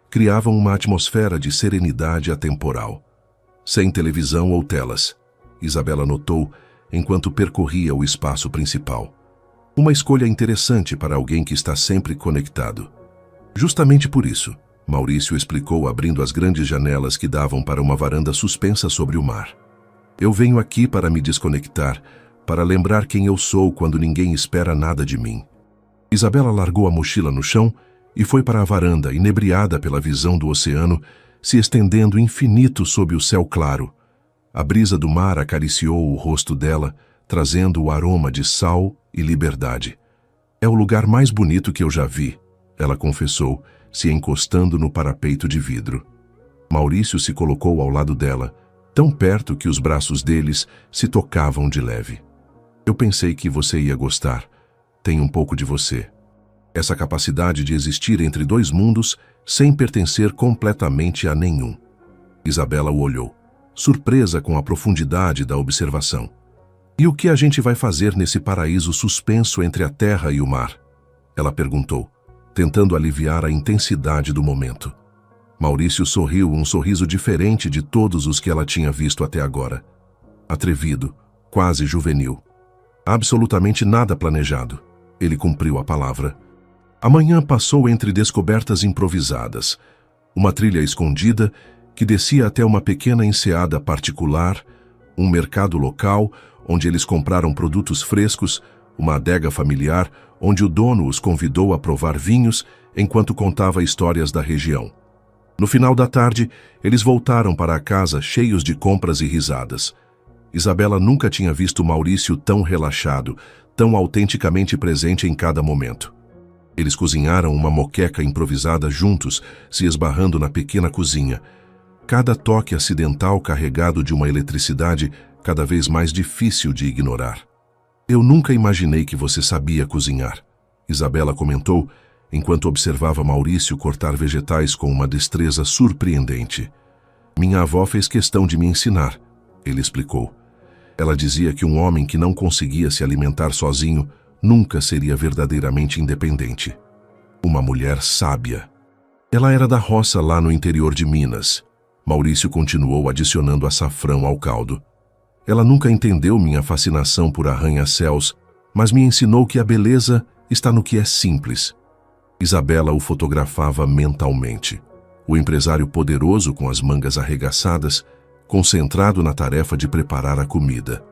Speaker 1: criavam uma atmosfera de serenidade atemporal. Sem televisão ou telas, Isabela notou enquanto percorria o espaço principal. Uma escolha interessante para alguém que está sempre conectado. Justamente por isso, Maurício explicou abrindo as grandes janelas que davam para uma varanda suspensa sobre o mar. Eu venho aqui para me desconectar, para lembrar quem eu sou quando ninguém espera nada de mim. Isabela largou a mochila no chão e foi para a varanda, inebriada pela visão do oceano, se estendendo infinito sob o céu claro. A brisa do mar acariciou o rosto dela, trazendo o aroma de sal e liberdade. É o lugar mais bonito que eu já vi, ela confessou, se encostando no parapeito de vidro. Maurício se colocou ao lado dela, tão perto que os braços deles se tocavam de leve. Eu pensei que você ia gostar. Tem um pouco de você. Essa capacidade de existir entre 2 mundos sem pertencer completamente a nenhum. Isabela o olhou, surpresa com a profundidade da observação. E o que a gente vai fazer nesse paraíso suspenso entre a terra e o mar? Ela perguntou, tentando aliviar a intensidade do momento. Maurício sorriu, um sorriso diferente de todos os que ela tinha visto até agora. Atrevido, quase juvenil. Absolutamente nada planejado. Ele cumpriu a palavra. A manhã passou entre descobertas improvisadas. Uma trilha escondida que descia até uma pequena enseada particular, um mercado local onde eles compraram produtos frescos, uma adega familiar onde o dono os convidou a provar vinhos enquanto contava histórias da região. No final da tarde, eles voltaram para a casa cheios de compras e risadas. Isabela nunca tinha visto Maurício tão relaxado, tão autenticamente presente em cada momento. Eles cozinharam uma moqueca improvisada juntos, se esbarrando na pequena cozinha. Cada toque acidental carregado de uma eletricidade cada vez mais difícil de ignorar. Eu nunca imaginei que você sabia cozinhar, Isabela comentou, enquanto observava Maurício cortar vegetais com uma destreza surpreendente. Minha avó fez questão de me ensinar, ele explicou. Ela dizia que um homem que não conseguia se alimentar sozinho nunca seria verdadeiramente independente. Uma mulher sábia. Ela era da roça lá no interior de Minas. Maurício continuou adicionando açafrão ao caldo. Ela nunca entendeu minha fascinação por arranha-céus, mas me ensinou que a beleza está no que é simples. Isabela o fotografava mentalmente. O empresário poderoso com as mangas arregaçadas, concentrado na tarefa de preparar a comida.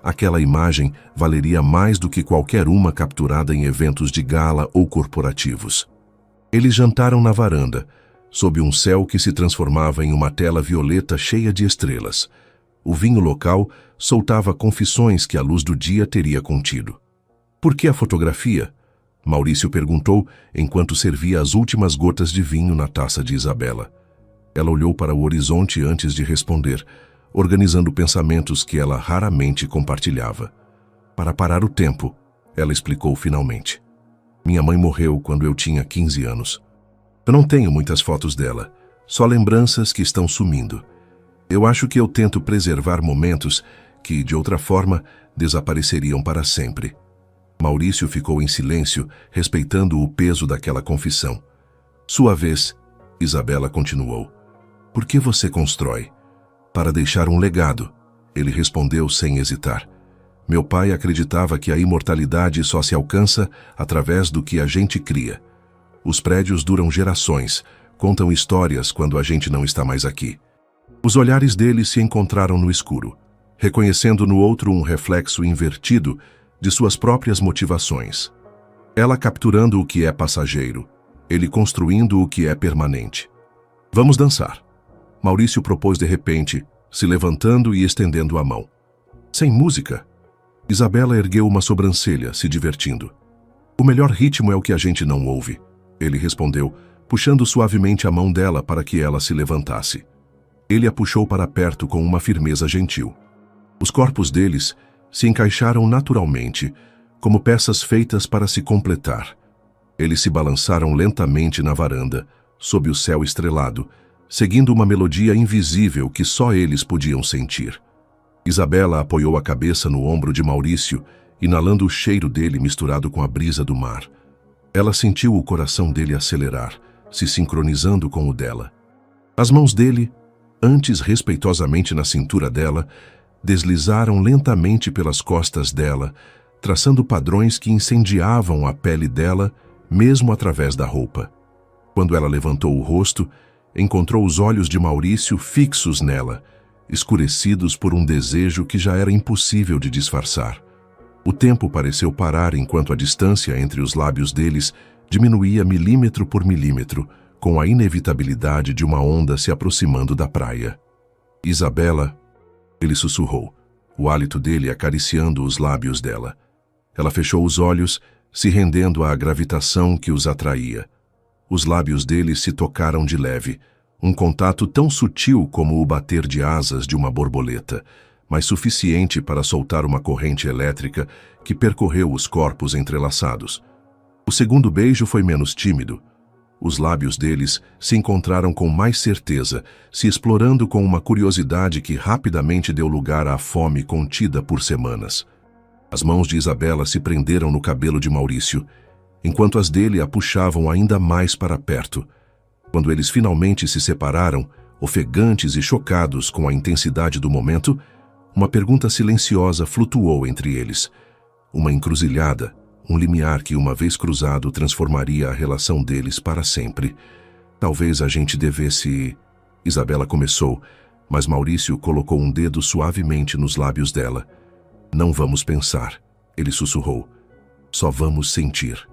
Speaker 1: Aquela imagem valeria mais do que qualquer uma capturada em eventos de gala ou corporativos. Eles jantaram na varanda, sob um céu que se transformava em uma tela violeta cheia de estrelas. O vinho local soltava confissões que a luz do dia teria contido. Por que a fotografia? Maurício perguntou enquanto servia as últimas gotas de vinho na taça de Isabela. Ela olhou para o horizonte antes de responder, organizando pensamentos que ela raramente compartilhava. Para parar o tempo, ela explicou finalmente. Minha mãe morreu quando eu tinha 15 anos. Eu não tenho muitas fotos dela, só lembranças que estão sumindo. Eu acho que eu tento preservar momentos que, de outra forma, desapareceriam para sempre. Maurício ficou em silêncio, respeitando o peso daquela confissão. Sua vez, Isabela continuou. Por que você constrói? Para deixar um legado, ele respondeu sem hesitar. Meu pai acreditava que a imortalidade só se alcança através do que a gente cria. Os prédios duram gerações, contam histórias quando a gente não está mais aqui. Os olhares dele se encontraram no escuro, reconhecendo no outro um reflexo invertido de suas próprias motivações. Ela capturando o que é passageiro, ele construindo o que é permanente. Vamos dançar. Maurício propôs de repente, se levantando e estendendo a mão. Sem música? Isabela ergueu uma sobrancelha, se divertindo. O melhor ritmo é o que a gente não ouve, ele respondeu, puxando suavemente a mão dela para que ela se levantasse. Ele a puxou para perto com uma firmeza gentil. Os corpos deles se encaixaram naturalmente, como peças feitas para se completar. Eles se balançaram lentamente na varanda, sob o céu estrelado, seguindo uma melodia invisível que só eles podiam sentir. Isabela apoiou a cabeça no ombro de Maurício, inalando o cheiro dele misturado com a brisa do mar. Ela sentiu o coração dele acelerar, se sincronizando com o dela. As mãos dele, antes respeitosamente na cintura dela, deslizaram lentamente pelas costas dela, traçando padrões que incendiavam a pele dela, mesmo através da roupa. Quando ela levantou o rosto, encontrou os olhos de Maurício fixos nela, escurecidos por um desejo que já era impossível de disfarçar. O tempo pareceu parar enquanto a distância entre os lábios deles diminuía milímetro por milímetro, com a inevitabilidade de uma onda se aproximando da praia. Isabela, ele sussurrou, o hálito dele acariciando os lábios dela. Ela fechou os olhos, se rendendo à gravitação que os atraía. Os lábios dele se tocaram de leve, um contato tão sutil como o bater de asas de uma borboleta, mas suficiente para soltar uma corrente elétrica que percorreu os corpos entrelaçados. O segundo beijo foi menos tímido. Os lábios deles se encontraram com mais certeza, se explorando com uma curiosidade que rapidamente deu lugar à fome contida por semanas. As mãos de Isabela se prenderam no cabelo de Maurício, enquanto as dele a puxavam ainda mais para perto. Quando eles finalmente se separaram, ofegantes e chocados com a intensidade do momento, uma pergunta silenciosa flutuou entre eles. Uma encruzilhada, um limiar que, uma vez cruzado, transformaria a relação deles para sempre. Talvez a gente devesse... Isabela começou, mas Maurício colocou um dedo suavemente nos lábios dela. Não vamos pensar, ele sussurrou. Só vamos sentir.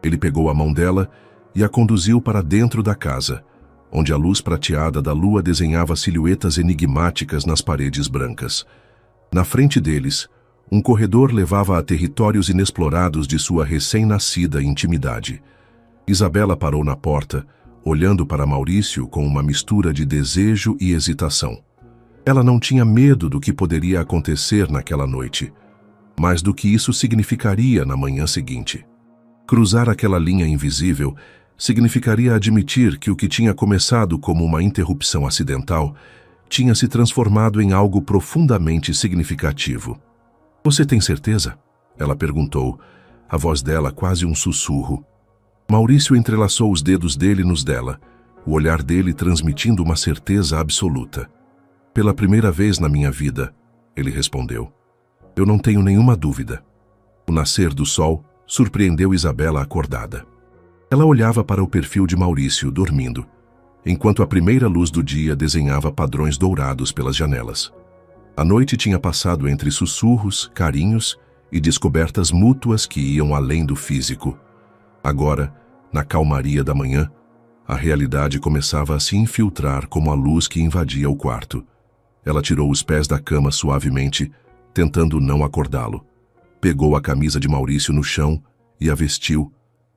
Speaker 1: Ele pegou a mão dela e a conduziu para dentro da casa, onde a luz prateada da lua desenhava silhuetas enigmáticas nas paredes brancas. Na frente deles, um corredor levava a territórios inexplorados de sua recém-nascida intimidade. Isabela parou na porta, olhando para Maurício com uma mistura de desejo e hesitação. Ela não tinha medo do que poderia acontecer naquela noite, mas do que isso significaria na manhã seguinte. Cruzar aquela linha invisível significaria admitir que o que tinha começado como uma interrupção acidental tinha se transformado em algo profundamente significativo. Você tem certeza? Ela perguntou, a voz dela quase um sussurro. Maurício entrelaçou os dedos dele nos dela, o olhar dele transmitindo uma certeza absoluta. Pela primeira vez na minha vida, ele respondeu. Eu não tenho nenhuma dúvida. O nascer do sol surpreendeu Isabela acordada. Ela olhava para o perfil de Maurício dormindo, enquanto a primeira luz do dia desenhava padrões dourados pelas janelas. A noite tinha passado entre sussurros, carinhos e descobertas mútuas que iam além do físico. Agora, na calmaria da manhã, a realidade começava a se infiltrar como a luz que invadia o quarto. Ela tirou os pés da cama suavemente, tentando não acordá-lo. Pegou a camisa de Maurício no chão e a vestiu,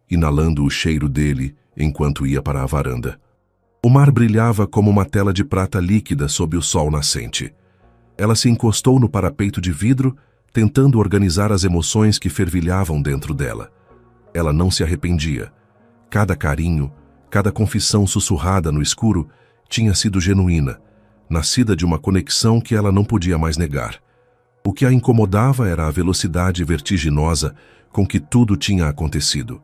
Speaker 1: inalando o cheiro dele enquanto ia para a varanda. O mar brilhava como uma tela de prata líquida sob o sol nascente. Ela se encostou no parapeito de vidro, tentando organizar as emoções que fervilhavam dentro dela. Ela não se arrependia. Cada carinho, cada confissão sussurrada no escuro tinha sido genuína, nascida de uma conexão que ela não podia mais negar. O que a incomodava era a velocidade vertiginosa com que tudo tinha acontecido.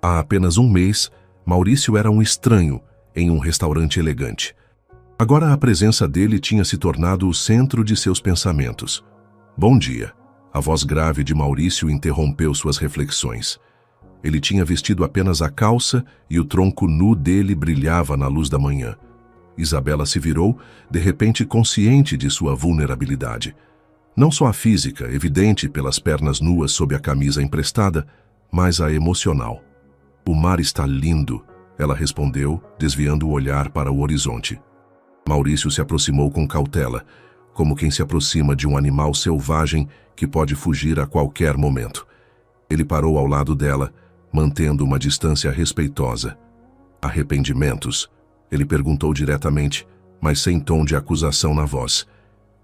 Speaker 1: Há apenas um mês, Maurício era um estranho em um restaurante elegante. Agora a presença dele tinha se tornado o centro de seus pensamentos. Bom dia. A voz grave de Maurício interrompeu suas reflexões. Ele tinha vestido apenas a calça e o tronco nu dele brilhava na luz da manhã. Isabela se virou, de repente consciente de sua vulnerabilidade. Não só a física, evidente pelas pernas nuas sob a camisa emprestada, mas a emocional. O mar está lindo, ela respondeu, desviando o olhar para o horizonte. Maurício se aproximou com cautela, como quem se aproxima de um animal selvagem que pode fugir a qualquer momento. Ele parou ao lado dela, mantendo uma distância respeitosa. Arrependimentos? Ele perguntou diretamente, mas sem tom de acusação na voz.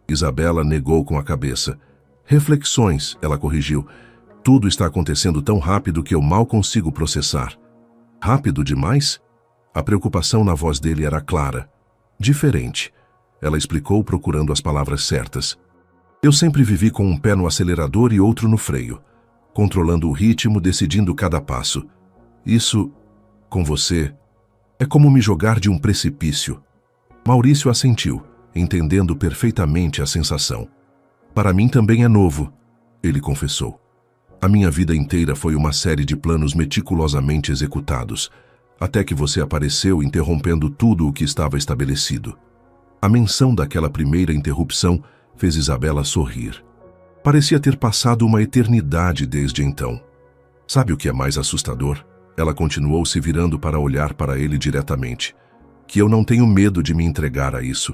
Speaker 1: Isabela negou com a cabeça. Reflexões, ela corrigiu. Tudo está acontecendo tão rápido que eu mal consigo processar. Rápido demais? A preocupação na voz dele era clara. Diferente. Ela explicou procurando as palavras certas. Eu sempre vivi com um pé no acelerador e outro no freio, controlando o ritmo, decidindo cada passo. Isso, com você, é como me jogar de um precipício. Maurício assentiu, entendendo perfeitamente a sensação. Para mim também é novo, ele confessou. A minha vida inteira foi uma série de planos meticulosamente executados, até que você apareceu interrompendo tudo o que estava estabelecido. A menção daquela primeira interrupção fez Isabela sorrir. Parecia ter passado uma eternidade desde então. Sabe o que é mais assustador? Ela continuou se virando para olhar para ele diretamente. Que eu não tenho medo de me entregar a isso.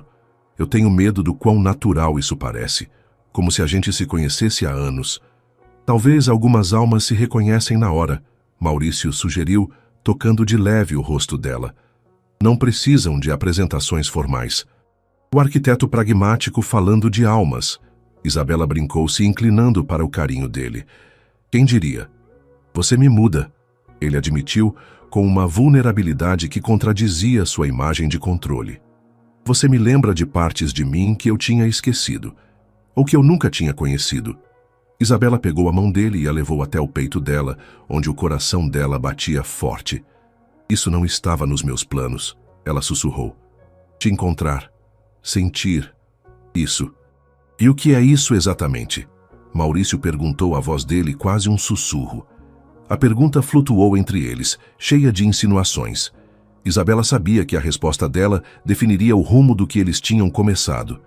Speaker 1: Eu tenho medo do quão natural isso parece, como se a gente se conhecesse há anos. Talvez algumas almas se reconhecem na hora, Maurício sugeriu, tocando de leve o rosto dela. Não precisam de apresentações formais. O arquiteto pragmático falando de almas. Isabela brincou, se inclinando para o carinho dele. Quem diria? Você me muda, ele admitiu, com uma vulnerabilidade que contradizia sua imagem de controle. Você me lembra de partes de mim que eu tinha esquecido, ou que eu nunca tinha conhecido. Isabela pegou a mão dele e a levou até o peito dela, onde o coração dela batia forte. Isso não estava nos meus planos, ela sussurrou. Te encontrar, sentir, isso. E o que é isso exatamente? Maurício perguntou, a voz dele quase um sussurro. A pergunta flutuou entre eles, cheia de insinuações. Isabela sabia que a resposta dela definiria o rumo do que eles tinham começado.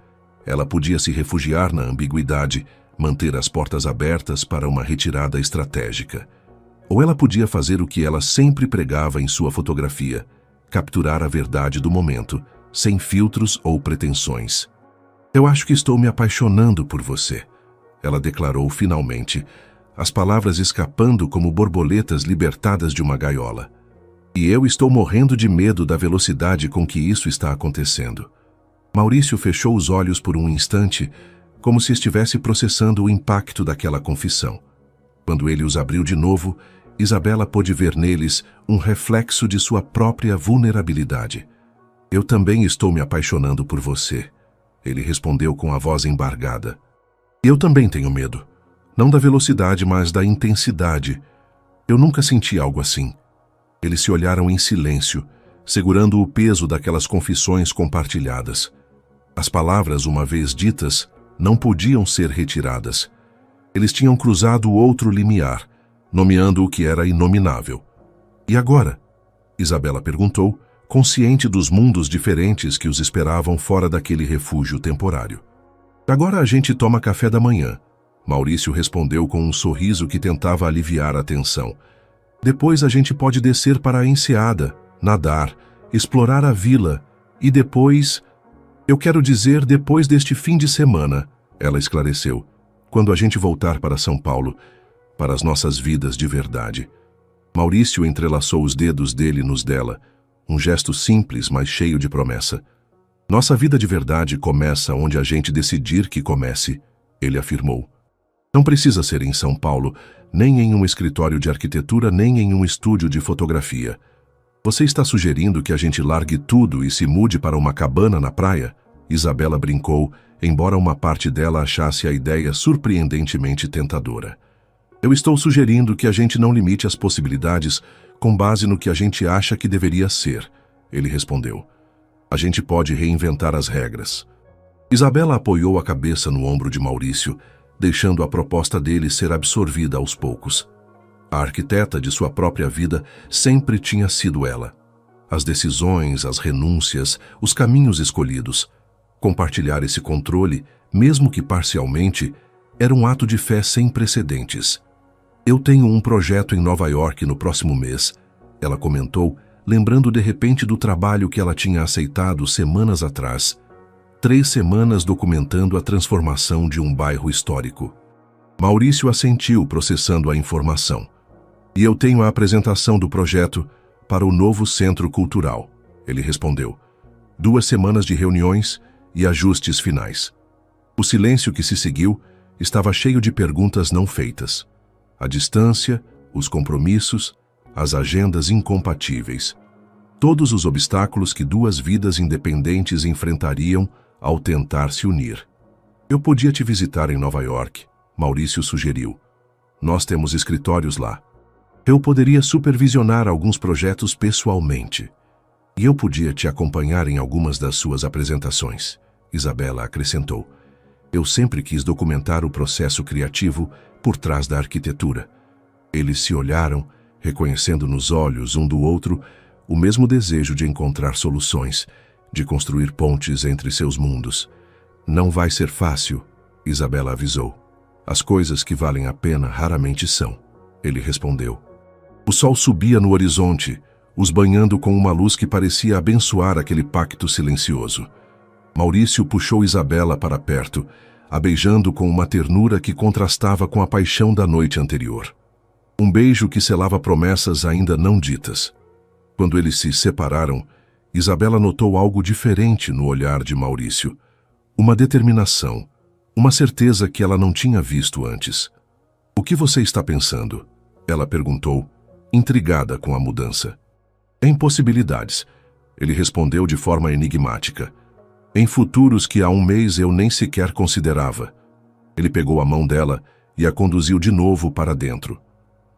Speaker 1: Ela podia se refugiar na ambiguidade, manter as portas abertas para uma retirada estratégica. Ou ela podia fazer o que ela sempre pregava em sua fotografia, capturar a verdade do momento, sem filtros ou pretensões. Eu acho que estou me apaixonando por você, ela declarou finalmente, as palavras escapando como borboletas libertadas de uma gaiola. E eu estou morrendo de medo da velocidade com que isso está acontecendo. Maurício fechou os olhos por um instante, como se estivesse processando o impacto daquela confissão. Quando ele os abriu de novo, Isabela pôde ver neles um reflexo de sua própria vulnerabilidade. Eu também estou me apaixonando por você, ele respondeu com a voz embargada. Eu também tenho medo. Não da velocidade, mas da intensidade. Eu nunca senti algo assim. Eles se olharam em silêncio, segurando o peso daquelas confissões compartilhadas. As palavras, uma vez ditas, não podiam ser retiradas. Eles tinham cruzado outro limiar, nomeando o que era inominável. E agora? Isabela perguntou, consciente dos mundos diferentes que os esperavam fora daquele refúgio temporário. Agora a gente toma café da manhã. Maurício respondeu com um sorriso que tentava aliviar a tensão. Depois a gente pode descer para a enseada, nadar, explorar a vila e depois... Eu quero dizer, depois deste fim de semana, ela esclareceu, quando a gente voltar para São Paulo, para as nossas vidas de verdade. Maurício entrelaçou os dedos dele nos dela, um gesto simples, mas cheio de promessa. Nossa vida de verdade começa onde a gente decidir que comece, ele afirmou. Não precisa ser em São Paulo, nem em um escritório de arquitetura, nem em um estúdio de fotografia. Você está sugerindo que a gente largue tudo e se mude para uma cabana na praia? Isabela brincou, embora uma parte dela achasse a ideia surpreendentemente tentadora. Eu estou sugerindo que a gente não limite as possibilidades com base no que a gente acha que deveria ser, ele respondeu. A gente pode reinventar as regras. Isabela apoiou a cabeça no ombro de Maurício, deixando a proposta dele ser absorvida aos poucos. A arquiteta de sua própria vida sempre tinha sido ela. As decisões, as renúncias, os caminhos escolhidos. Compartilhar esse controle, mesmo que parcialmente, era um ato de fé sem precedentes. Eu tenho um projeto em Nova York no próximo mês, ela comentou, lembrando de repente do trabalho que ela tinha aceitado semanas atrás. 3 semanas documentando a transformação de um bairro histórico. Maurício assentiu, processando a informação. E eu tenho a apresentação do projeto para o novo centro cultural, ele respondeu. 2 semanas de reuniões e ajustes finais. O silêncio que se seguiu estava cheio de perguntas não feitas. A distância, os compromissos, as agendas incompatíveis. Todos os obstáculos que 2 vidas independentes enfrentariam ao tentar se unir. Eu podia te visitar em Nova York, Maurício sugeriu. Nós temos escritórios lá. Eu poderia supervisionar alguns projetos pessoalmente. E eu podia te acompanhar em algumas das suas apresentações, Isabela acrescentou. Eu sempre quis documentar o processo criativo por trás da arquitetura. Eles se olharam, reconhecendo nos olhos um do outro o mesmo desejo de encontrar soluções, de construir pontes entre seus mundos. Não vai ser fácil, Isabela avisou. As coisas que valem a pena raramente são, ele respondeu. O sol subia no horizonte, os banhando com uma luz que parecia abençoar aquele pacto silencioso. Maurício puxou Isabela para perto, a beijando com uma ternura que contrastava com a paixão da noite anterior. Um beijo que selava promessas ainda não ditas. Quando eles se separaram, Isabela notou algo diferente no olhar de Maurício. Uma determinação, uma certeza que ela não tinha visto antes. O que você está pensando? Ela perguntou, intrigada com a mudança. Em possibilidades, ele respondeu de forma enigmática. Em futuros que há um mês eu nem sequer considerava. Ele pegou a mão dela e a conduziu de novo para dentro.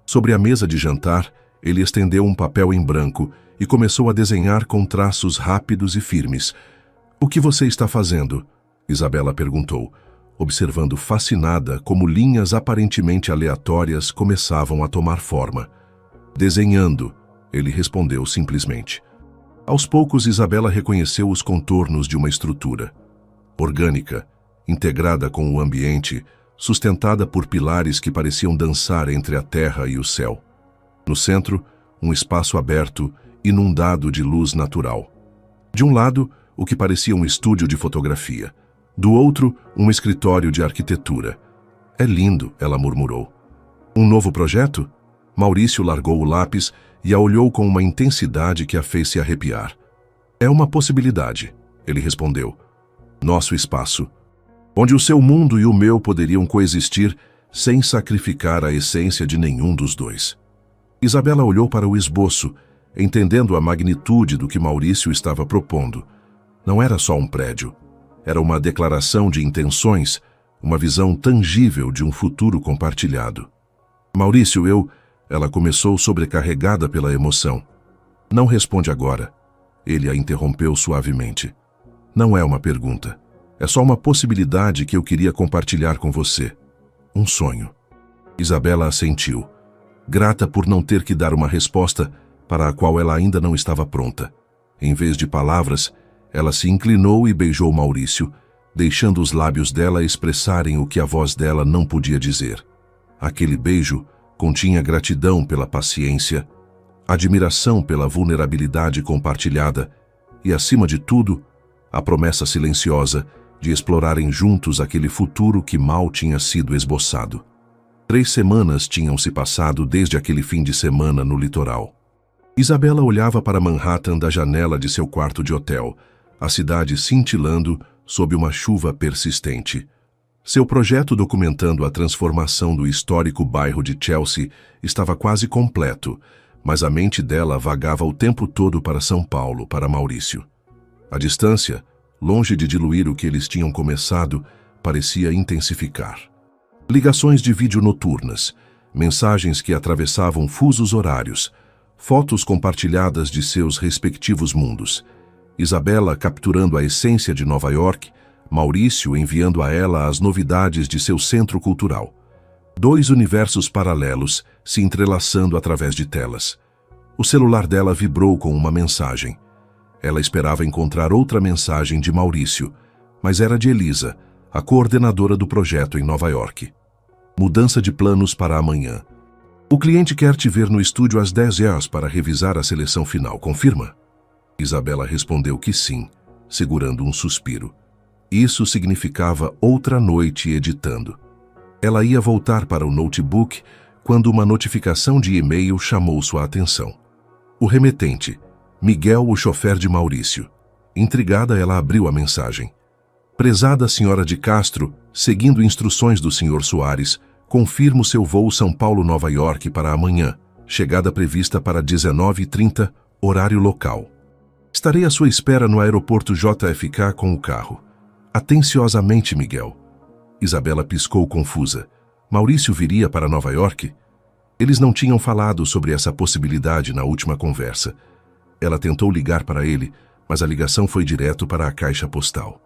Speaker 1: Sobre a mesa de jantar, ele estendeu um papel em branco e começou a desenhar com traços rápidos e firmes. O que você está fazendo? Isabela perguntou, observando fascinada como linhas aparentemente aleatórias começavam a tomar forma. Desenhando, ele respondeu simplesmente. Aos poucos, Isabela reconheceu os contornos de uma estrutura. Orgânica, integrada com o ambiente, sustentada por pilares que pareciam dançar entre a terra e o céu. No centro, um espaço aberto, inundado de luz natural. De um lado, o que parecia um estúdio de fotografia. Do outro, um escritório de arquitetura. É lindo, ela murmurou. Um novo projeto? Maurício largou o lápis e a olhou com uma intensidade que a fez se arrepiar. É uma possibilidade, ele respondeu. Nosso espaço, onde o seu mundo e o meu poderiam coexistir sem sacrificar a essência de nenhum dos dois. Isabela olhou para o esboço, entendendo a magnitude do que Maurício estava propondo. Não era só um prédio. Era uma declaração de intenções, uma visão tangível de um futuro compartilhado. Maurício, Ela começou sobrecarregada pela emoção. Não responde agora. Ele a interrompeu suavemente. Não é uma pergunta. É só uma possibilidade que eu queria compartilhar com você. Um sonho. Isabela assentiu, grata por não ter que dar uma resposta para a qual ela ainda não estava pronta. Em vez de palavras, ela se inclinou e beijou Maurício, deixando os lábios dela expressarem o que a voz dela não podia dizer. Aquele beijo continha gratidão pela paciência, admiração pela vulnerabilidade compartilhada e, acima de tudo, a promessa silenciosa de explorarem juntos aquele futuro que mal tinha sido esboçado. 3 semanas tinham se passado desde aquele fim de semana no litoral. Isabela olhava para Manhattan da janela de seu quarto de hotel, a cidade cintilando sob uma chuva persistente. Seu projeto documentando a transformação do histórico bairro de Chelsea estava quase completo, mas a mente dela vagava o tempo todo para São Paulo, para Maurício. A distância, longe de diluir o que eles tinham começado, parecia intensificar. Ligações de vídeo noturnas, mensagens que atravessavam fusos horários, fotos compartilhadas de seus respectivos mundos. Isabela capturando a essência de Nova York, Maurício enviando a ela as novidades de seu centro cultural. 2 universos paralelos se entrelaçando através de telas. O celular dela vibrou com uma mensagem. Ela esperava encontrar outra mensagem de Maurício, mas era de Elisa, a coordenadora do projeto em Nova York. Mudança de planos para amanhã. O cliente quer te ver no estúdio às 10 horas para revisar a seleção final, confirma? Isabela respondeu que sim, segurando um suspiro. Isso significava outra noite editando. Ela ia voltar para o notebook quando uma notificação de e-mail chamou sua atenção. O remetente, Miguel, o chofer de Maurício. Intrigada, ela abriu a mensagem. Prezada senhora de Castro, seguindo instruções do Sr. Soares, confirmo seu voo São Paulo-Nova York para amanhã, chegada prevista para 19h30, horário local. Estarei à sua espera no aeroporto JFK com o carro. Atenciosamente, Miguel. Isabela piscou confusa. Maurício viria para Nova York? Eles não tinham falado sobre essa possibilidade na última conversa. Ela tentou ligar para ele, mas a ligação foi direto para a caixa postal.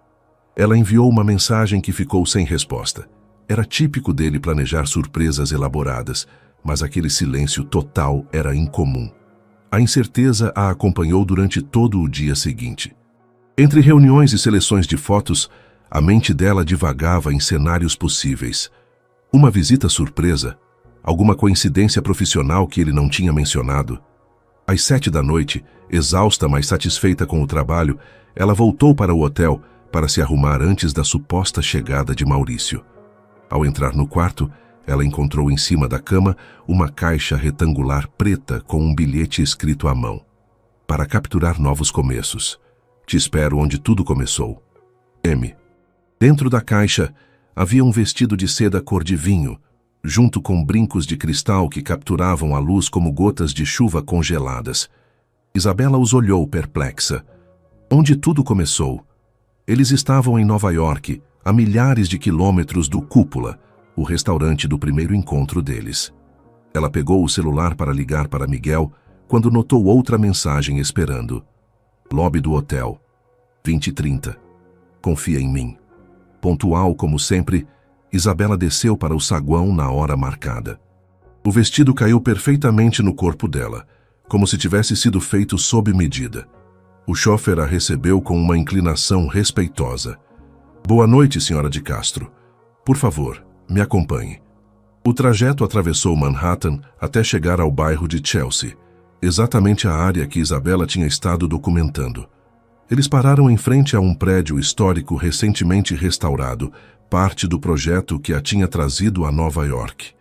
Speaker 1: Ela enviou uma mensagem que ficou sem resposta. Era típico dele planejar surpresas elaboradas, mas aquele silêncio total era incomum. A incerteza a acompanhou durante todo o dia seguinte. Entre reuniões e seleções de fotos, a mente dela divagava em cenários possíveis. Uma visita surpresa? Alguma coincidência profissional que ele não tinha mencionado? Às 7 da noite, exausta mas satisfeita com o trabalho, ela voltou para o hotel para se arrumar antes da suposta chegada de Maurício. Ao entrar no quarto, ela encontrou em cima da cama uma caixa retangular preta com um bilhete escrito à mão. Para capturar novos começos. Te espero onde tudo começou. M. Dentro da caixa havia um vestido de seda cor de vinho, junto com brincos de cristal que capturavam a luz como gotas de chuva congeladas. Isabela os olhou perplexa. Onde tudo começou? Eles estavam em Nova York, a milhares de quilômetros do Cúpula, o restaurante do primeiro encontro deles. Ela pegou o celular para ligar para Miguel, quando notou outra mensagem esperando. Lobby do hotel. 20h30. Confia em mim. Pontual como sempre, Isabela desceu para o saguão na hora marcada. O vestido caiu perfeitamente no corpo dela, como se tivesse sido feito sob medida. O chofer a recebeu com uma inclinação respeitosa. Boa noite, senhora de Castro. Por favor, me acompanhe. O trajeto atravessou Manhattan até chegar ao bairro de Chelsea, exatamente a área que Isabela tinha estado documentando. Eles pararam em frente a um prédio histórico recentemente restaurado, parte do projeto que a tinha trazido a Nova York.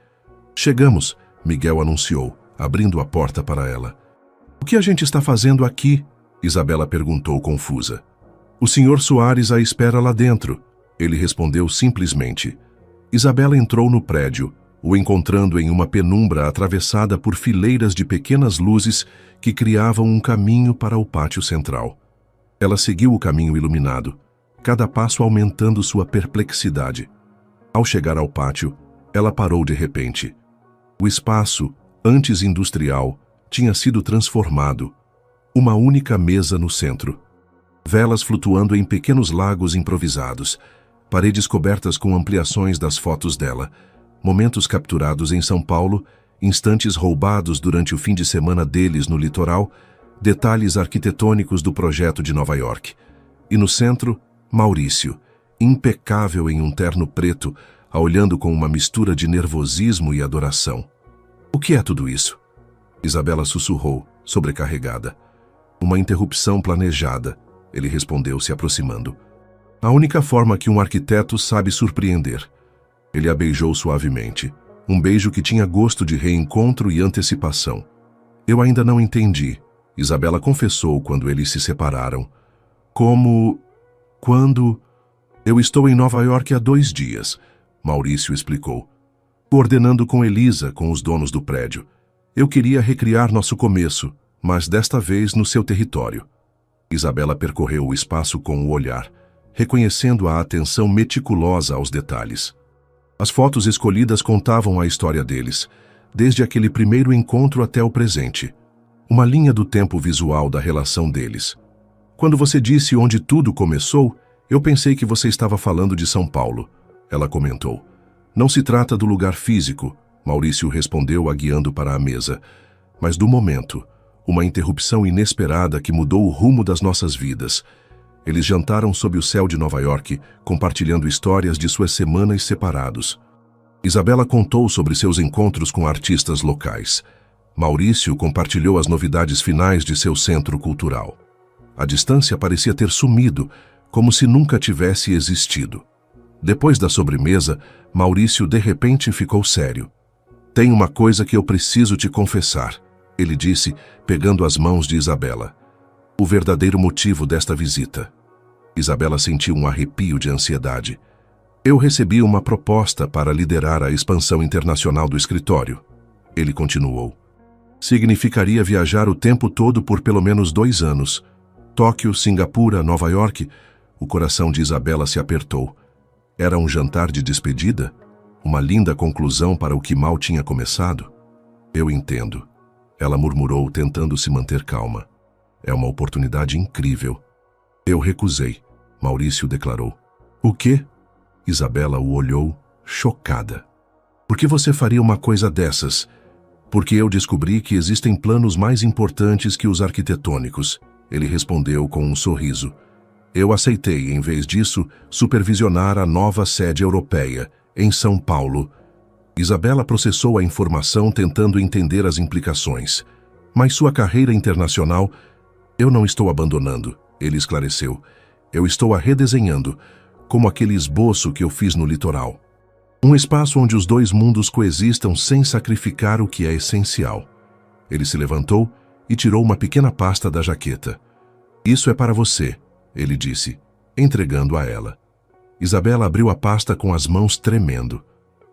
Speaker 1: Chegamos, Miguel anunciou, abrindo a porta para ela. O que a gente está fazendo aqui? Isabela perguntou confusa. O Sr. Soares a espera lá dentro. Ele respondeu simplesmente. Isabela entrou no prédio, o encontrando em uma penumbra atravessada por fileiras de pequenas luzes que criavam um caminho para o pátio central. Ela seguiu o caminho iluminado, cada passo aumentando sua perplexidade. Ao chegar ao pátio, ela parou de repente. O espaço, antes industrial, tinha sido transformado. Uma única mesa no centro. Velas flutuando em pequenos lagos improvisados. Paredes cobertas com ampliações das fotos dela. Momentos capturados em São Paulo, instantes roubados durante o fim de semana deles no litoral, detalhes arquitetônicos do projeto de Nova York. E no centro, Maurício, impecável em um terno preto, a olhando com uma mistura de nervosismo e adoração. O que é tudo isso? Isabela sussurrou, sobrecarregada. Uma interrupção planejada, ele respondeu, se aproximando. A única forma que um arquiteto sabe surpreender. Ele a beijou suavemente, um beijo que tinha gosto de reencontro e antecipação. Eu ainda não entendi, Isabela confessou quando eles se separaram. Quando... Eu estou em Nova York há 2 dias, Maurício explicou. Coordenando com Elisa, com os donos do prédio. Eu queria recriar nosso começo, mas desta vez no seu território. Isabela percorreu o espaço com o olhar, reconhecendo a atenção meticulosa aos detalhes. As fotos escolhidas contavam a história deles, desde aquele primeiro encontro até o presente. Uma linha do tempo visual da relação deles. Quando você disse onde tudo começou, eu pensei que você estava falando de São Paulo, ela comentou. Não se trata do lugar físico, Maurício respondeu, a guiando para a mesa, mas do momento, uma interrupção inesperada que mudou o rumo das nossas vidas. Eles jantaram sob o céu de Nova York, compartilhando histórias de suas semanas separados. Isabela contou sobre seus encontros com artistas locais. Maurício compartilhou as novidades finais de seu centro cultural. A distância parecia ter sumido, como se nunca tivesse existido. Depois da sobremesa, Maurício de repente ficou sério. Tem uma coisa que eu preciso te confessar, ele disse, pegando as mãos de Isabela. O verdadeiro motivo desta visita. Isabela sentiu um arrepio de ansiedade. Eu recebi uma proposta para liderar a expansão internacional do escritório. Ele continuou. Significaria viajar o tempo todo por pelo menos 2 anos. Tóquio, Singapura, Nova York. O coração de Isabela se apertou. Era um jantar de despedida? Uma linda conclusão para o que mal tinha começado? Eu entendo. Ela murmurou, tentando se manter calma. É uma oportunidade incrível. Eu recusei, Maurício declarou. O quê? Isabela o olhou, chocada. Por que você faria uma coisa dessas? Porque eu descobri que existem planos mais importantes que os arquitetônicos, ele respondeu com um sorriso. Eu aceitei, em vez disso, supervisionar a nova sede europeia, em São Paulo. Isabela processou a informação tentando entender as implicações. Mas sua carreira internacional... Eu não estou abandonando, ele esclareceu. Eu estou a redesenhando, como aquele esboço que eu fiz no litoral. Um espaço onde os 2 mundos coexistam sem sacrificar o que é essencial. Ele se levantou e tirou uma pequena pasta da jaqueta. Isso é para você, ele disse, entregando a ela. Isabela abriu a pasta com as mãos tremendo.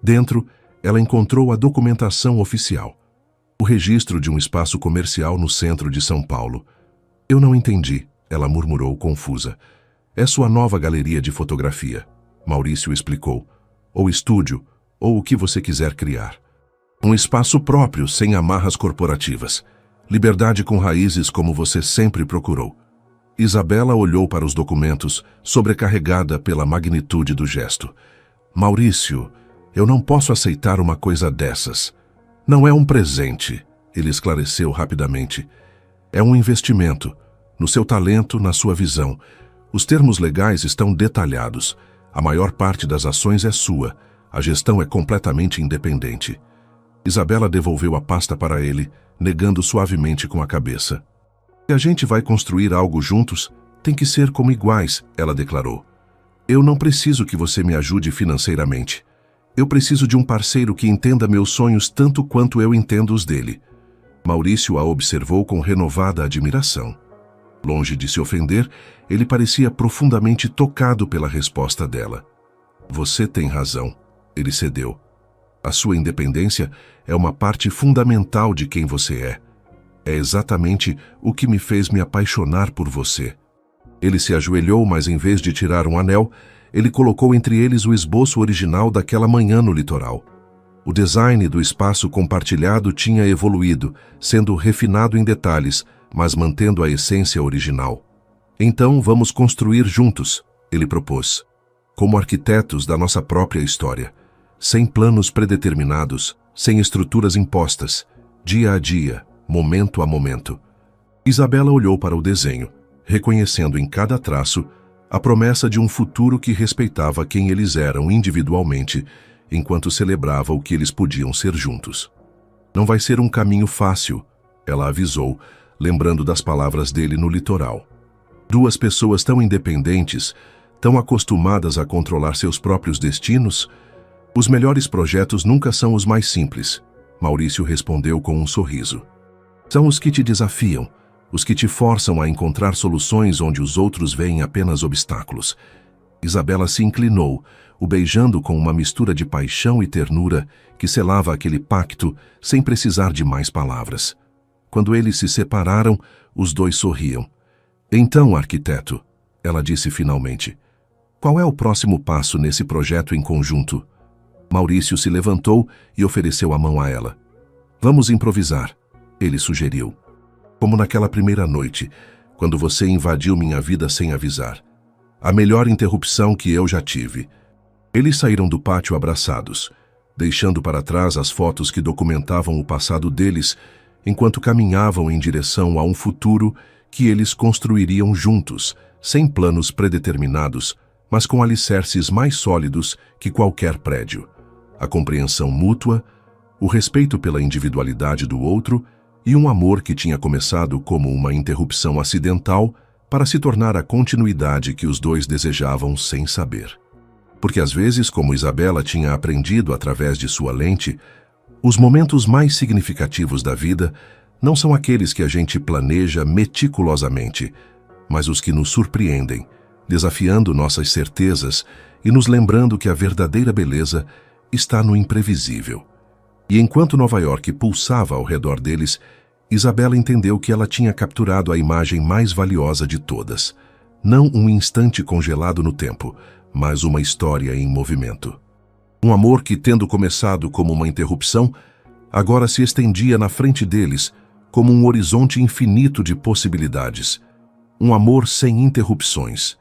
Speaker 1: Dentro, ela encontrou a documentação oficial. O registro de um espaço comercial no centro de São Paulo. Eu não entendi, ela murmurou confusa. É sua nova galeria de fotografia, Maurício explicou. Ou estúdio, ou o que você quiser criar. Um espaço próprio, sem amarras corporativas. Liberdade com raízes como você sempre procurou. Isabela olhou para os documentos, sobrecarregada pela magnitude do gesto. Maurício, eu não posso aceitar uma coisa dessas. Não é um presente, ele esclareceu rapidamente. É um investimento, no seu talento, na sua visão. Os termos legais estão detalhados. A maior parte das ações é sua. A gestão é completamente independente. Isabela devolveu a pasta para ele, negando suavemente com a cabeça. Se a gente vai construir algo juntos, tem que ser como iguais, ela declarou. Eu não preciso que você me ajude financeiramente. Eu preciso de um parceiro que entenda meus sonhos tanto quanto eu entendo os dele. Maurício a observou com renovada admiração. Longe de se ofender, ele parecia profundamente tocado pela resposta dela. Você tem razão, ele cedeu. A sua independência é uma parte fundamental de quem você é. É exatamente o que me fez me apaixonar por você. Ele se ajoelhou, mas em vez de tirar um anel, ele colocou entre eles o esboço original daquela manhã no litoral. O design do espaço compartilhado tinha evoluído, sendo refinado em detalhes, mas mantendo a essência original. Então vamos construir juntos, ele propôs, como arquitetos da nossa própria história, sem planos predeterminados, sem estruturas impostas, dia a dia, momento a momento. Isabela olhou para o desenho, reconhecendo em cada traço a promessa de um futuro que respeitava quem eles eram individualmente, enquanto celebrava o que eles podiam ser juntos. Não vai ser um caminho fácil, ela avisou, lembrando das palavras dele no litoral. Duas pessoas tão independentes, tão acostumadas a controlar seus próprios destinos. Os melhores projetos nunca são os mais simples, Maurício respondeu com um sorriso. São os que te desafiam, os que te forçam a encontrar soluções onde os outros veem apenas obstáculos. Isabela se inclinou, o beijando com uma mistura de paixão e ternura que selava aquele pacto sem precisar de mais palavras. Quando eles se separaram, os dois sorriam. Então, arquiteto, ela disse finalmente, qual é o próximo passo nesse projeto em conjunto? Maurício se levantou e ofereceu a mão a ela. Vamos improvisar, ele sugeriu. Como naquela primeira noite, quando você invadiu minha vida sem avisar. A melhor interrupção que eu já tive. Eles saíram do pátio abraçados, deixando para trás as fotos que documentavam o passado deles, enquanto caminhavam em direção a um futuro que eles construiriam juntos, sem planos predeterminados, mas com alicerces mais sólidos que qualquer prédio. A compreensão mútua, o respeito pela individualidade do outro e um amor que tinha começado como uma interrupção acidental para se tornar a continuidade que os dois desejavam sem saber. Porque às vezes, como Isabela tinha aprendido através de sua lente, os momentos mais significativos da vida não são aqueles que a gente planeja meticulosamente, mas os que nos surpreendem, desafiando nossas certezas e nos lembrando que a verdadeira beleza está no imprevisível. E enquanto Nova York pulsava ao redor deles, Isabela entendeu que ela tinha capturado a imagem mais valiosa de todas. Não um instante congelado no tempo, mas uma história em movimento. Um amor que, tendo começado como uma interrupção, agora se estendia na frente deles como um horizonte infinito de possibilidades. Um amor sem interrupções,